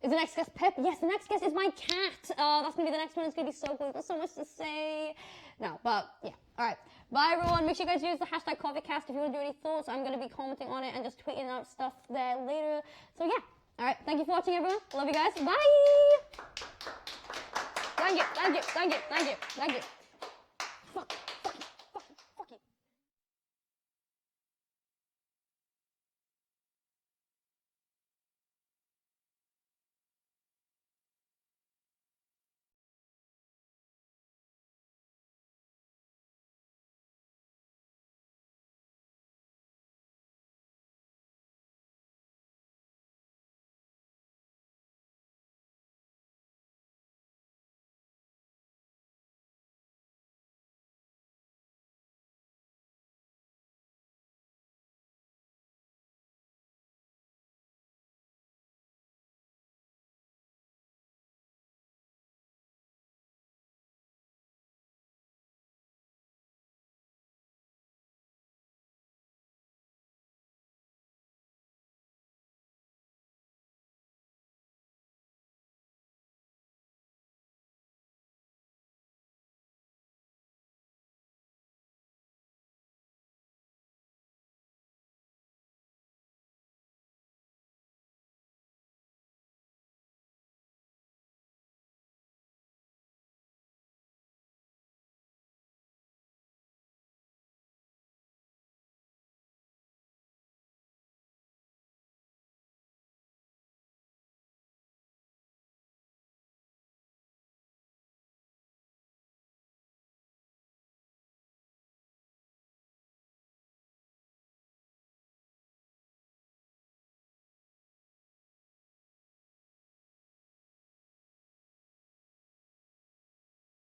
A: Is the next guest Pip? Yes, the next guest is my cat. That's going to be the next one. It's going to be so cool. There's so much to say. No, but yeah. All right. Bye, everyone. Make sure you guys use the hashtag COFFEECAST if you want to do any thoughts. I'm going to be commenting on it and just tweeting out stuff there later. So yeah. All right. Thank you for watching, everyone. Love you guys. Bye. Thank you. Thank you. Thank you. Thank you. Thank you. Fuck.